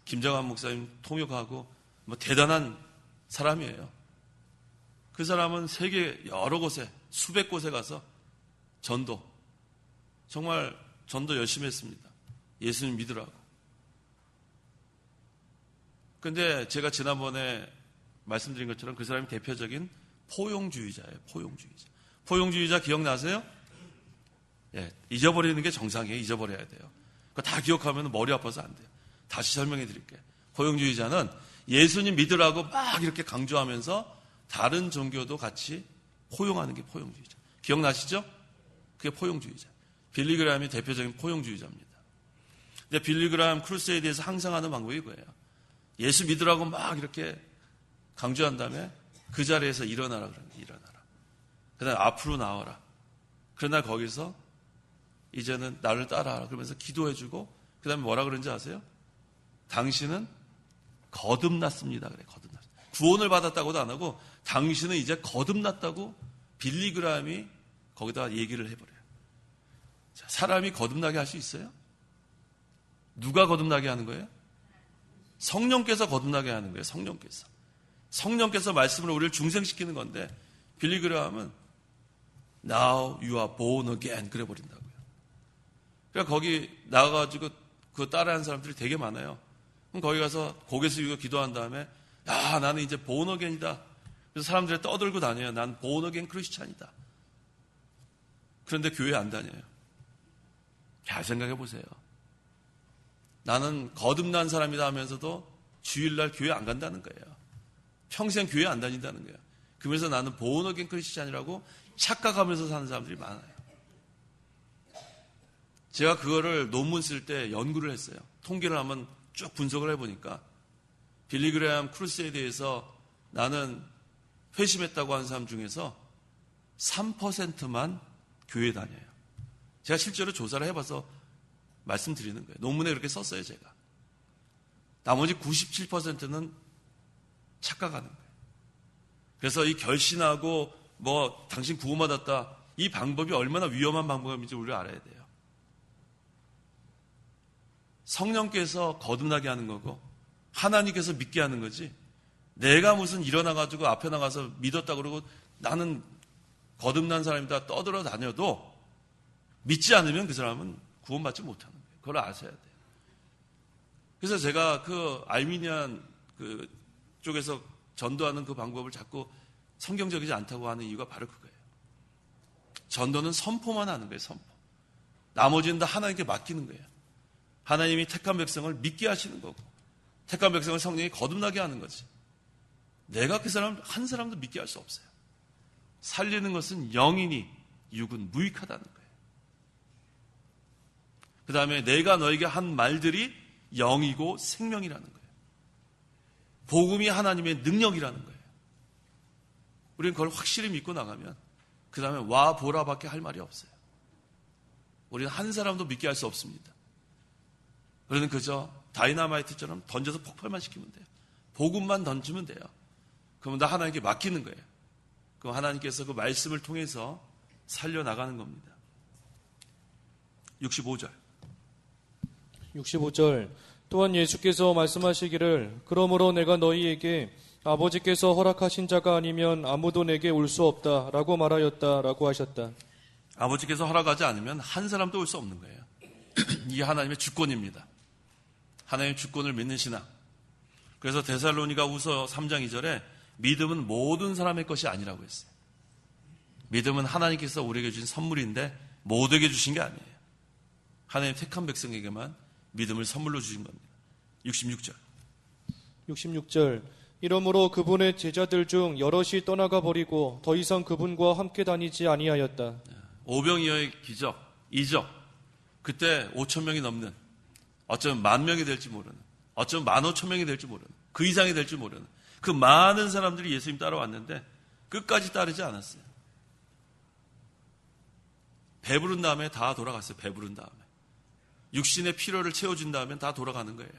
Speaker 1: 김정한 목사님 통역하고 뭐 대단한 사람이에요. 그 사람은 세계 여러 곳에 수백 곳에 가서 정말 전도 열심히 했습니다. 예수님 믿으라고. 근데 제가 지난번에 말씀드린 것처럼 그 사람이 대표적인 포용주의자예요. 포용주의자. 포용주의자 기억나세요? 예, 잊어버리는 게 정상이에요. 잊어버려야 돼요. 그거 다 기억하면 머리 아파서 안 돼요. 다시 설명해 드릴게요. 포용주의자는 예수님 믿으라고 막 이렇게 강조하면서 다른 종교도 같이 포용하는 게 포용주의자. 기억나시죠? 그게 포용주의자. 빌리 그레함이 대표적인 포용주의자입니다. 근데 빌리 그레함 크루세이드에서 항상 하는 방법이 그거예요. 예수 믿으라고 막 이렇게 강조한 다음에 그 자리에서 일어나라 그러는 거예요. 일어나라. 그 다음에 앞으로 나와라. 그러나 거기서 이제는 나를 따라하라 그러면서 기도해주고 그 다음에 뭐라 그런지 아세요? 당신은 거듭났습니다. 그래, 거듭났. 구원을 받았다고도 안 하고 당신은 이제 거듭났다고 빌리그라함이 거기다 얘기를 해버려요. 자, 사람이 거듭나게 할 수 있어요? 누가 거듭나게 하는 거예요? 성령께서 거듭나게 하는 거예요. 성령께서 말씀을 우리를 중생시키는 건데 빌리그라함은 Now you are born again 그래 버린다고요. 그러니까 거기 나가가지고 그 따라하는 사람들이 되게 많아요. 그럼 거기 가서 고개 숙이고 기도한 다음에 야 나는 이제 born again이다. 그래서 사람들이 떠들고 다녀요. 난 born again 크리스찬이다. 그런데 교회 안 다녀요. 잘 생각해 보세요. 나는 거듭난 사람이다 하면서도 주일날 교회 안 간다는 거예요. 평생 교회 안 다닌다는 거예요. 그러면서 나는 born again 크리스찬이라고 착각하면서 사는 사람들이 많아요. 제가 그거를 논문 쓸 때 연구를 했어요. 통계를 한번 쭉 분석을 해보니까 빌리그레암 크루스에 대해서 나는 회심했다고 하는 사람 중에서 3%만 교회 다녀요. 제가 실제로 조사를 해봐서 말씀드리는 거예요. 논문에 그렇게 썼어요, 제가. 나머지 97%는 착각하는 거예요. 그래서 이 결신하고 뭐 당신 구원받았다 이 방법이 얼마나 위험한 방법인지 우리가 알아야 돼요. 성령께서 거듭나게 하는 거고 하나님께서 믿게 하는 거지 내가 무슨 일어나가지고 앞에 나가서 믿었다 그러고 나는 거듭난 사람이다 떠들어 다녀도 믿지 않으면 그 사람은 구원받지 못하는 거예요. 그걸 아셔야 돼요. 그래서 제가 그 알미니안 그 쪽에서 전도하는 그 방법을 자꾸 성경적이지 않다고 하는 이유가 바로 그거예요. 전도는 선포만 하는 거예요. 선포. 나머지는 다 하나님께 맡기는 거예요. 하나님이 택한 백성을 믿게 하시는 거고 택한 백성을 성령이 거듭나게 하는 거지. 내가 그 사람 한 사람도 믿게 할 수 없어요. 살리는 것은 영이니 육은 무익하다는 거예요. 그 다음에 내가 너에게 한 말들이 영이고 생명이라는 거예요. 복음이 하나님의 능력이라는 거예요. 우리는 그걸 확실히 믿고 나가면 그 다음에 와 보라밖에 할 말이 없어요. 우리는 한 사람도 믿게 할 수 없습니다. 우리는 그저 다이너마이트처럼 던져서 폭발만 시키면 돼요. 복음만 던지면 돼요. 그러면 다 하나님께 맡기는 거예요. 그럼 하나님께서 그 말씀을 통해서 살려나가는 겁니다. 65절.
Speaker 3: 또한 예수께서 말씀하시기를 그러므로 내가 너희에게 아버지께서 허락하신 자가 아니면 아무도 내게 올 수 없다라고 말하였다라고 하셨다.
Speaker 1: 아버지께서 허락하지 않으면 한 사람도 올 수 없는 거예요. 이게 하나님의 주권입니다. 하나님의 주권을 믿는 신앙. 그래서 데살로니가 후서 3장 2절에 믿음은 모든 사람의 것이 아니라고 했어요. 믿음은 하나님께서 우리에게 주신 선물인데 모두에게 주신 게 아니에요. 하나님 택한 백성에게만 믿음을 선물로 주신 겁니다.
Speaker 3: 66절. 이러므로 그분의 제자들 중 여럿이 떠나가 버리고 더 이상 그분과 함께 다니지 아니하였다.
Speaker 1: 오병이어의 기적, 이적. 그때 5,000명이 넘는, 어쩌면 10,000명이 될지 모르는, 어쩌면 15,000명이 될지 모르는, 그 이상이 될지 모르는 그 많은 사람들이 예수님 따라왔는데 끝까지 따르지 않았어요. 배부른 다음에 다 돌아갔어요. 배부른 다음에. 육신의 필요를 채워준 다음에 다 돌아가는 거예요.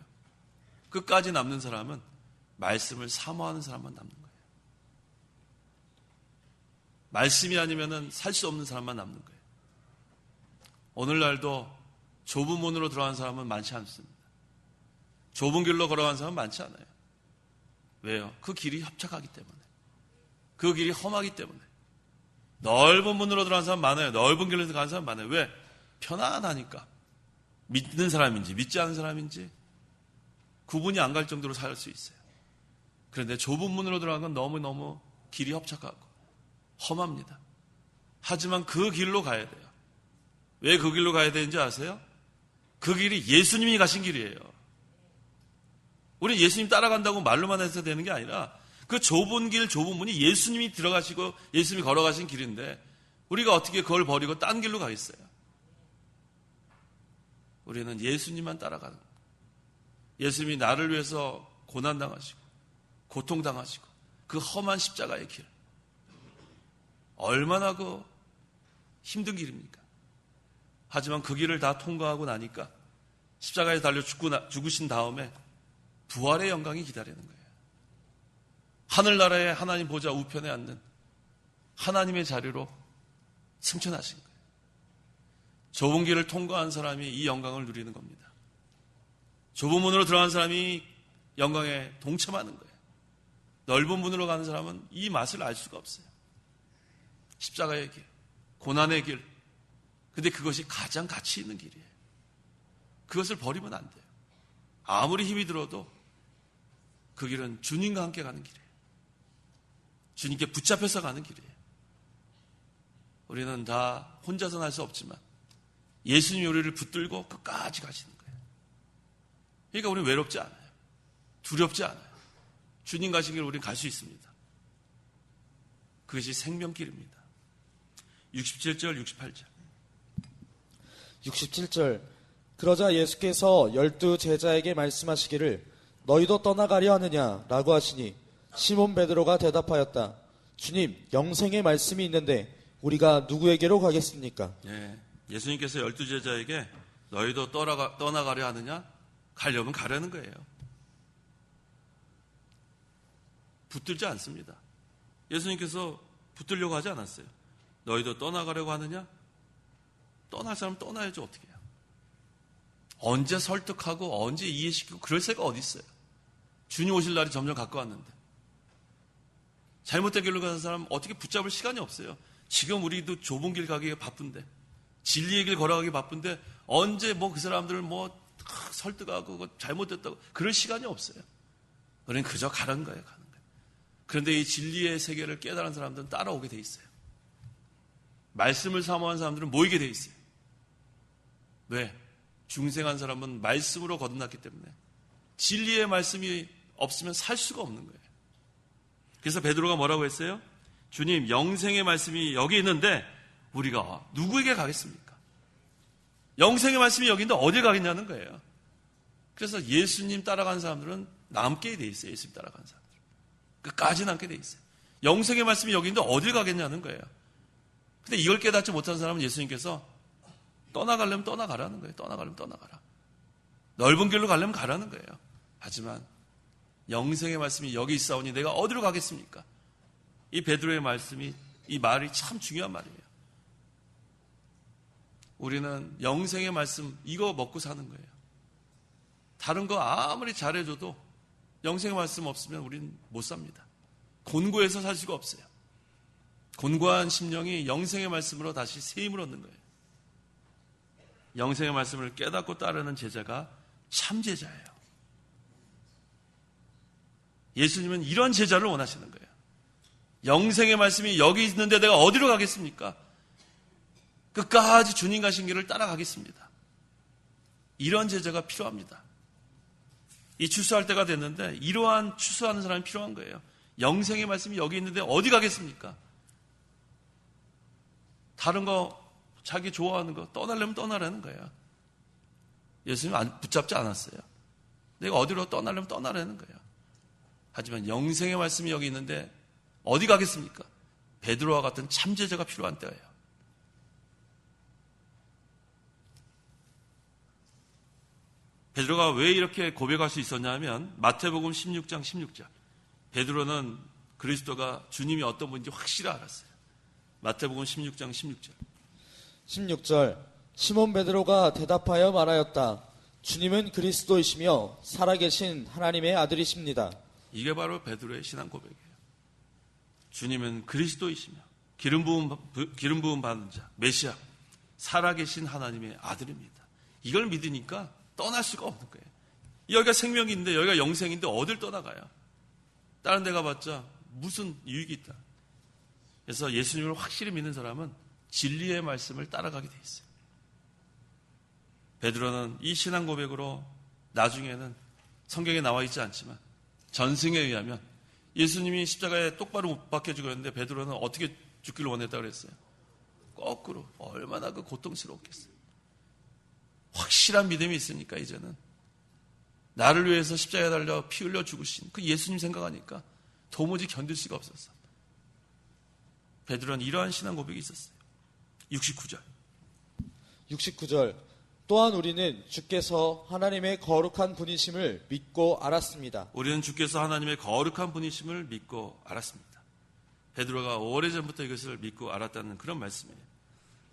Speaker 1: 끝까지 남는 사람은 말씀을 사모하는 사람만 남는 거예요. 말씀이 아니면은 살 수 없는 사람만 남는 거예요. 오늘날도 좁은 문으로 들어간 사람은 많지 않습니다. 좁은 길로 걸어간 사람은 많지 않아요. 왜요? 그 길이 협착하기 때문에. 그 길이 험하기 때문에. 넓은 문으로 들어간 사람 많아요. 넓은 길로 가는 사람 많아요. 왜? 편안하니까. 믿는 사람인지 믿지 않는 사람인지 구분이 안 갈 정도로 살 수 있어요. 그런데 좁은 문으로 들어간 건 너무너무 길이 협착하고 험합니다. 하지만 그 길로 가야 돼요. 왜 그 길로 가야 되는지 아세요? 그 길이 예수님이 가신 길이에요. 우리 예수님 따라간다고 말로만 해서 되는 게 아니라 그 좁은 길, 좁은 문이 예수님이 들어가시고 예수님이 걸어가신 길인데 우리가 어떻게 그걸 버리고 딴 길로 가겠어요? 우리는 예수님만 따라가는 거예요. 예수님이 나를 위해서 고난당하시고 고통당하시고 그 험한 십자가의 길 얼마나 그 힘든 길입니까? 하지만 그 길을 다 통과하고 나니까 십자가에 달려 죽으신 다음에 부활의 영광이 기다리는 거예요. 하늘나라의 하나님 보좌 우편에 앉는 하나님의 자리로 승천하신 거예요. 좁은 길을 통과한 사람이 이 영광을 누리는 겁니다. 좁은 문으로 들어간 사람이 영광에 동참하는 거예요. 넓은 문으로 가는 사람은 이 맛을 알 수가 없어요. 십자가의 길, 고난의 길. 근데 그것이 가장 가치 있는 길이에요. 그것을 버리면 안 돼요. 아무리 힘이 들어도 그 길은 주님과 함께 가는 길이에요. 주님께 붙잡혀서 가는 길이에요. 우리는 다 혼자서는 할 수 없지만 예수님이 우리를 붙들고 끝까지 가시는 거예요. 그러니까 우리는 외롭지 않아요. 두렵지 않아요. 주님 가신 길을 우리는 갈 수 있습니다. 그것이 생명길입니다. 67절, 68절.
Speaker 4: 67절. 그러자 예수께서 12 제자에게 말씀하시기를 너희도 떠나가려 하느냐 라고 하시니 시몬 베드로가 대답하였다. 주님, 영생의 말씀이 있는데 우리가 누구에게로 가겠습니까?
Speaker 1: 예수님께서 12 제자에게 너희도 떠나가려 하느냐? 가려면 가려는 거예요. 붙들지 않습니다. 예수님께서 붙들려고 하지 않았어요. 너희도 떠나가려고 하느냐? 떠날 사람 떠나야죠. 어떻게 해요? 언제 설득하고 언제 이해시키고 그럴 새가 어디 있어요? 주님 오실 날이 점점 가까웠는데 잘못된 길로 가는 사람 어떻게 붙잡을 시간이 없어요. 지금 우리도 좁은 길 가기가 바쁜데 진리의 길 걸어가기 바쁜데 언제 그 사람들을 설득하고 잘못됐다고 그럴 시간이 없어요. 우리는 그저 가는 거예요. 가는 거예요. 그런데 이 진리의 세계를 깨달은 사람들은 따라오게 돼 있어요. 말씀을 사모하는 사람들은 모이게 돼 있어요. 왜? 중생한 사람은 말씀으로 거듭났기 때문에 진리의 말씀이 없으면 살 수가 없는 거예요. 그래서 베드로가 뭐라고 했어요? 주님, 영생의 말씀이 여기 있는데 우리가 누구에게 가겠습니까? 영생의 말씀이 여기 있는데 어딜 가겠냐는 거예요. 그래서 예수님 따라가는 사람들은 남게 돼 있어요. 예수님 따라가는 사람들. 끝까지 남게 돼 있어요. 영생의 말씀이 여기 있는데 어딜 가겠냐는 거예요. 근데 이걸 깨닫지 못한 사람은 예수님께서 떠나가려면 떠나가라는 거예요. 떠나가려면 떠나가라. 넓은 길로 가려면 가라는 거예요. 하지만 영생의 말씀이 여기 있사오니 내가 어디로 가겠습니까? 이 베드로의 말씀이, 이 말이 참 중요한 말이에요. 우리는 영생의 말씀 이거 먹고 사는 거예요. 다른 거 아무리 잘해줘도 영생의 말씀 없으면 우리는 못 삽니다. 곤고해서 살 수가 없어요. 곤고한 심령이 영생의 말씀으로 다시 세임을 얻는 거예요. 영생의 말씀을 깨닫고 따르는 제자가 참 제자예요. 예수님은 이런 제자를 원하시는 거예요. 영생의 말씀이 여기 있는데 내가 어디로 가겠습니까? 끝까지 주님 가신 길을 따라가겠습니다. 이런 제자가 필요합니다. 이 추수할 때가 됐는데 이러한 추수하는 사람이 필요한 거예요. 영생의 말씀이 여기 있는데 어디 가겠습니까? 다른 거 자기 좋아하는 거 떠나려면 떠나라는 거예요. 예수님 붙잡지 않았어요. 내가 어디로 떠나려면 떠나라는 거예요. 하지만 영생의 말씀이 여기 있는데 어디 가겠습니까? 베드로와 같은 참제자가 필요한 때예요. 베드로가 왜 이렇게 고백할 수 있었냐면 마태복음 16장 16절. 베드로는 그리스도가 주님이 어떤 분인지 확실히 알았어요. 마태복음 16장 16절.
Speaker 4: 16절. 시몬 베드로가 대답하여 말하였다. 주님은 그리스도이시며 살아계신 하나님의 아들이십니다.
Speaker 1: 이게 바로 베드로의 신앙 고백이에요. 주님은 그리스도이시며 기름 부음 받은 자, 메시아, 살아계신 하나님의 아들입니다. 이걸 믿으니까 떠날 수가 없는 거예요. 여기가 생명인데 여기가 영생인데 어딜 떠나가요? 다른 데 가봤자 무슨 유익이 있다. 그래서 예수님을 확실히 믿는 사람은 진리의 말씀을 따라가게 돼 있어요. 베드로는 이 신앙 고백으로 나중에는 성경에 나와 있지 않지만 전승에 의하면 예수님이 십자가에 똑바로 못 박혀 죽었는데 베드로는 어떻게 죽기를 원했다고 그랬어요? 거꾸로. 얼마나 그 고통스러웠겠어요. 확실한 믿음이 있으니까 이제는 나를 위해서 십자가에 달려 피 흘려 죽으신 그 예수님 생각하니까 도무지 견딜 수가 없었어. 베드로는 이러한 신앙 고백이 있었어요. 69절.
Speaker 4: 69절. 또한 우리는 주께서 하나님의 거룩한 분이심을 믿고 알았습니다.
Speaker 1: 우리는 주께서 하나님의 거룩한 분이심을 믿고 알았습니다. 베드로가 오래전부터 이것을 믿고 알았다는 그런 말씀이에요.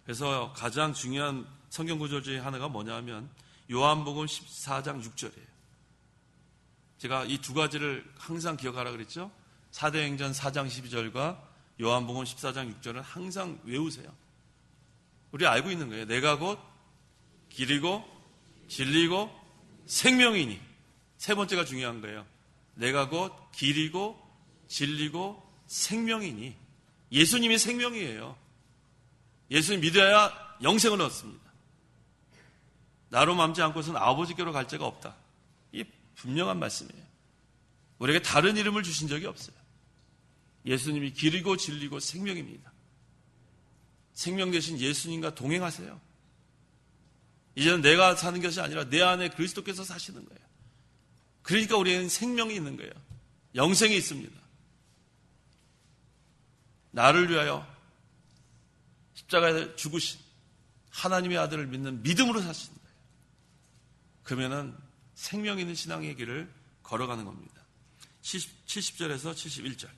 Speaker 1: 그래서 가장 중요한 성경 구절 중에 하나가 뭐냐 하면 요한복음 14장 6절이에요. 제가 이 두 가지를 항상 기억하라 그랬죠. 사도행전 4장 12절과 요한복음 14장 6절은 항상 외우세요. 우리 알고 있는 거예요. 내가 곧 길이고 진리고 생명이니. 세 번째가 중요한 거예요. 내가 곧 길이고 진리고 생명이니. 예수님이 생명이에요. 예수님 믿어야 영생을 얻습니다. 나로 맘지 않고서는 아버지께로 갈 자가 없다. 이 분명한 말씀이에요. 우리에게 다른 이름을 주신 적이 없어요. 예수님이 길이고 진리고 생명입니다. 생명 대신 예수님과 동행하세요. 이제는 내가 사는 것이 아니라 내 안에 그리스도께서 사시는 거예요. 그러니까 우리에게는 생명이 있는 거예요. 영생이 있습니다. 나를 위하여 십자가에 죽으신 하나님의 아들을 믿는 믿음으로 사시는 거예요. 그러면은 생명 있는 신앙의 길을 걸어가는 겁니다. 70절에서 71절.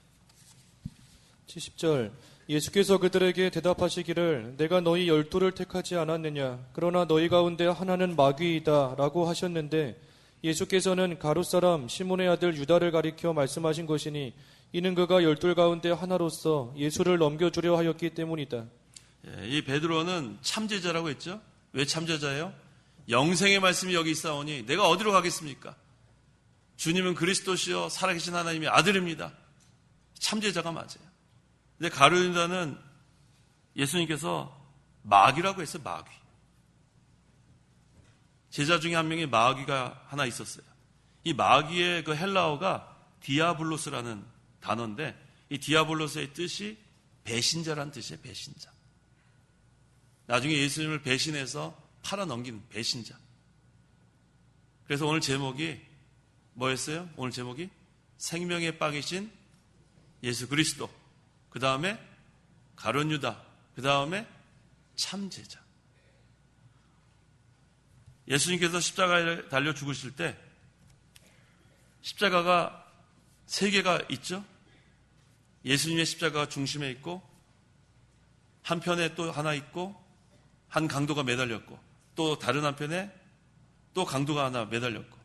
Speaker 3: 70절. 예수께서 그들에게 대답하시기를 내가 너희 12를 택하지 않았느냐 그러나 너희 가운데 하나는 마귀이다 라고 하셨는데 예수께서는 가룟 사람 시몬의 아들 유다를 가리켜 말씀하신 것이니 이는 그가 12 가운데 하나로서 예수를 넘겨주려 하였기 때문이다.
Speaker 1: 이 베드로는 참제자라고 했죠. 왜 참제자예요? 영생의 말씀이 여기 있사오니 내가 어디로 가겠습니까? 주님은 그리스도시요 살아계신 하나님의 아들입니다. 참제자가 맞아요. 근데 가룟 유다는 예수님께서 마귀라고 했어요. 마귀. 제자 중에 한 명이 마귀가 하나 있었어요. 이 마귀의 그 헬라어가 디아블로스라는 단어인데 이 디아블로스의 뜻이 배신자란 뜻이에요. 배신자. 나중에 예수님을 배신해서 팔아넘긴 배신자. 그래서 오늘 제목이 뭐였어요? 오늘 제목이 생명의 빵이신 예수 그리스도. 그 다음에 가룟 유다. 그 다음에 참제자. 예수님께서 십자가에 달려 죽으실 때 십자가가 세 개가 있죠. 예수님의 십자가가 중심에 있고 한편에 또 하나 있고 한 강도가 매달렸고 또 다른 한편에 또 강도가 하나 매달렸고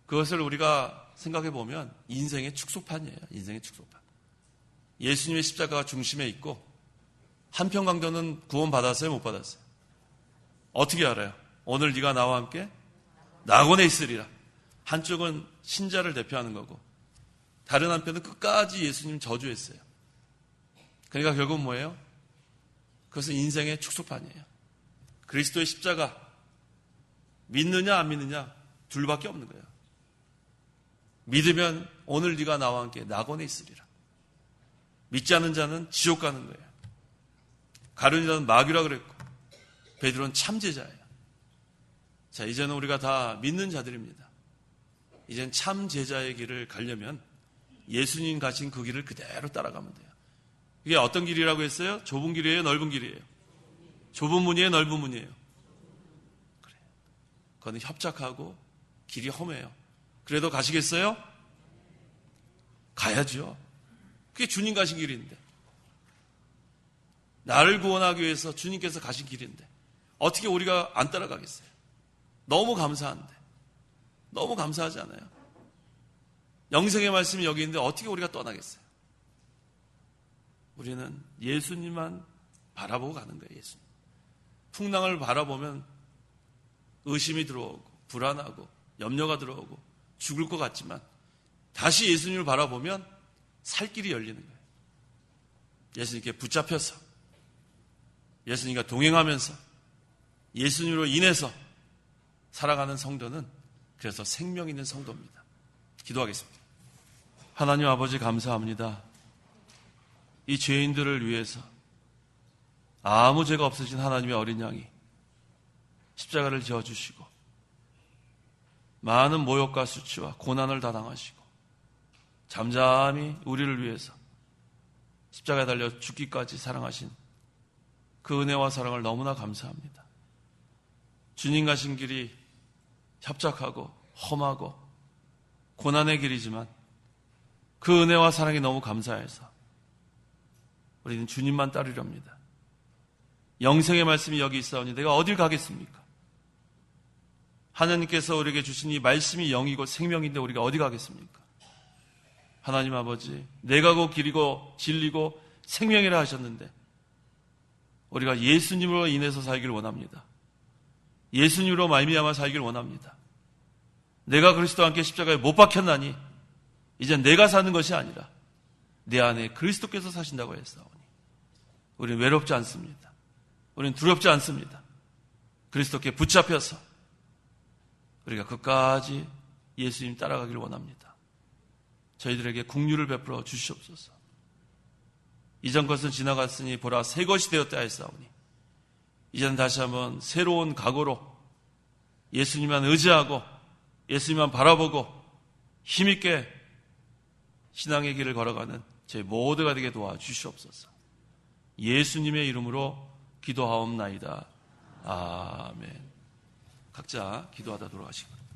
Speaker 1: 그것을 우리가 생각해 보면 인생의 축소판이에요. 인생의 축소판. 예수님의 십자가가 중심에 있고 한편 강도는 구원 받았어요? 못 받았어요? 어떻게 알아요? 오늘 네가 나와 함께 낙원에 있으리라. 한쪽은 신자를 대표하는 거고 다른 한편은 끝까지 예수님 저주했어요. 그러니까 결국은 뭐예요? 그것은 인생의 축소판이에요. 그리스도의 십자가 믿느냐 안 믿느냐 둘밖에 없는 거예요. 믿으면 오늘 네가 나와 함께 낙원에 있으리라. 믿지 않는 자는 지옥 가는 거예요. 가룟 유다는 마귀라 그랬고 베드로는 참제자예요. 자, 이제는 우리가 다 믿는 자들입니다. 이젠 참제자의 길을 가려면 예수님 가신 그 길을 그대로 따라가면 돼요. 이게 어떤 길이라고 했어요? 좁은 길이에요? 넓은 길이에요? 좁은 문이에요? 넓은 문이에요? 그래요. 그건 협착하고 길이 험해요. 그래도 가시겠어요? 가야죠. 그게 주님 가신 길인데. 나를 구원하기 위해서 주님께서 가신 길인데 어떻게 우리가 안 따라가겠어요? 너무 감사한데. 너무 감사하지 않아요? 영생의 말씀이 여기 있는데 어떻게 우리가 떠나겠어요? 우리는 예수님만 바라보고 가는 거예요. 예수님. 풍랑을 바라보면 의심이 들어오고 불안하고 염려가 들어오고 죽을 것 같지만 다시 예수님을 바라보면 살 길이 열리는 거예요. 예수님께 붙잡혀서 예수님과 동행하면서 예수님으로 인해서 살아가는 성도는 그래서 생명 있는 성도입니다. 기도하겠습니다. 하나님 아버지 감사합니다. 이 죄인들을 위해서 아무 죄가 없으신 하나님의 어린 양이 십자가를 지어주시고 많은 모욕과 수치와 고난을 다 당하시고 잠잠히 우리를 위해서 십자가에 달려 죽기까지 사랑하신 그 은혜와 사랑을 너무나 감사합니다. 주님 가신 길이 협착하고 험하고 고난의 길이지만 그 은혜와 사랑이 너무 감사해서 우리는 주님만 따르렵니다. 영생의 말씀이 여기 있사오니 내가 어딜 가겠습니까? 하나님께서 우리에게 주신 이 말씀이 영이고 생명인데 우리가 어디 가겠습니까? 하나님 아버지, 내가 곧 길이고 진리고 생명이라 하셨는데 우리가 예수님으로 인해서 살기를 원합니다. 예수님으로 말미암아 살기를 원합니다. 내가 그리스도와 함께 십자가에 못 박혔나니 이제 내가 사는 것이 아니라 내 안에 그리스도께서 사신다고 했사오니 우리는 외롭지 않습니다. 우리는 두렵지 않습니다. 그리스도께 붙잡혀서 우리가 끝까지 예수님 따라가기를 원합니다. 저희들에게 긍휼을 베풀어 주시옵소서. 이전 것은 지나갔으니 보라 새 것이 되었다 했사오니 이제는 다시 한번 새로운 각오로 예수님만 의지하고 예수님만 바라보고 힘있게 신앙의 길을 걸어가는 제 모두가 되게 도와주시옵소서. 예수님의 이름으로 기도하옵나이다. 아멘. 각자 기도하다 돌아가시기 바랍니다.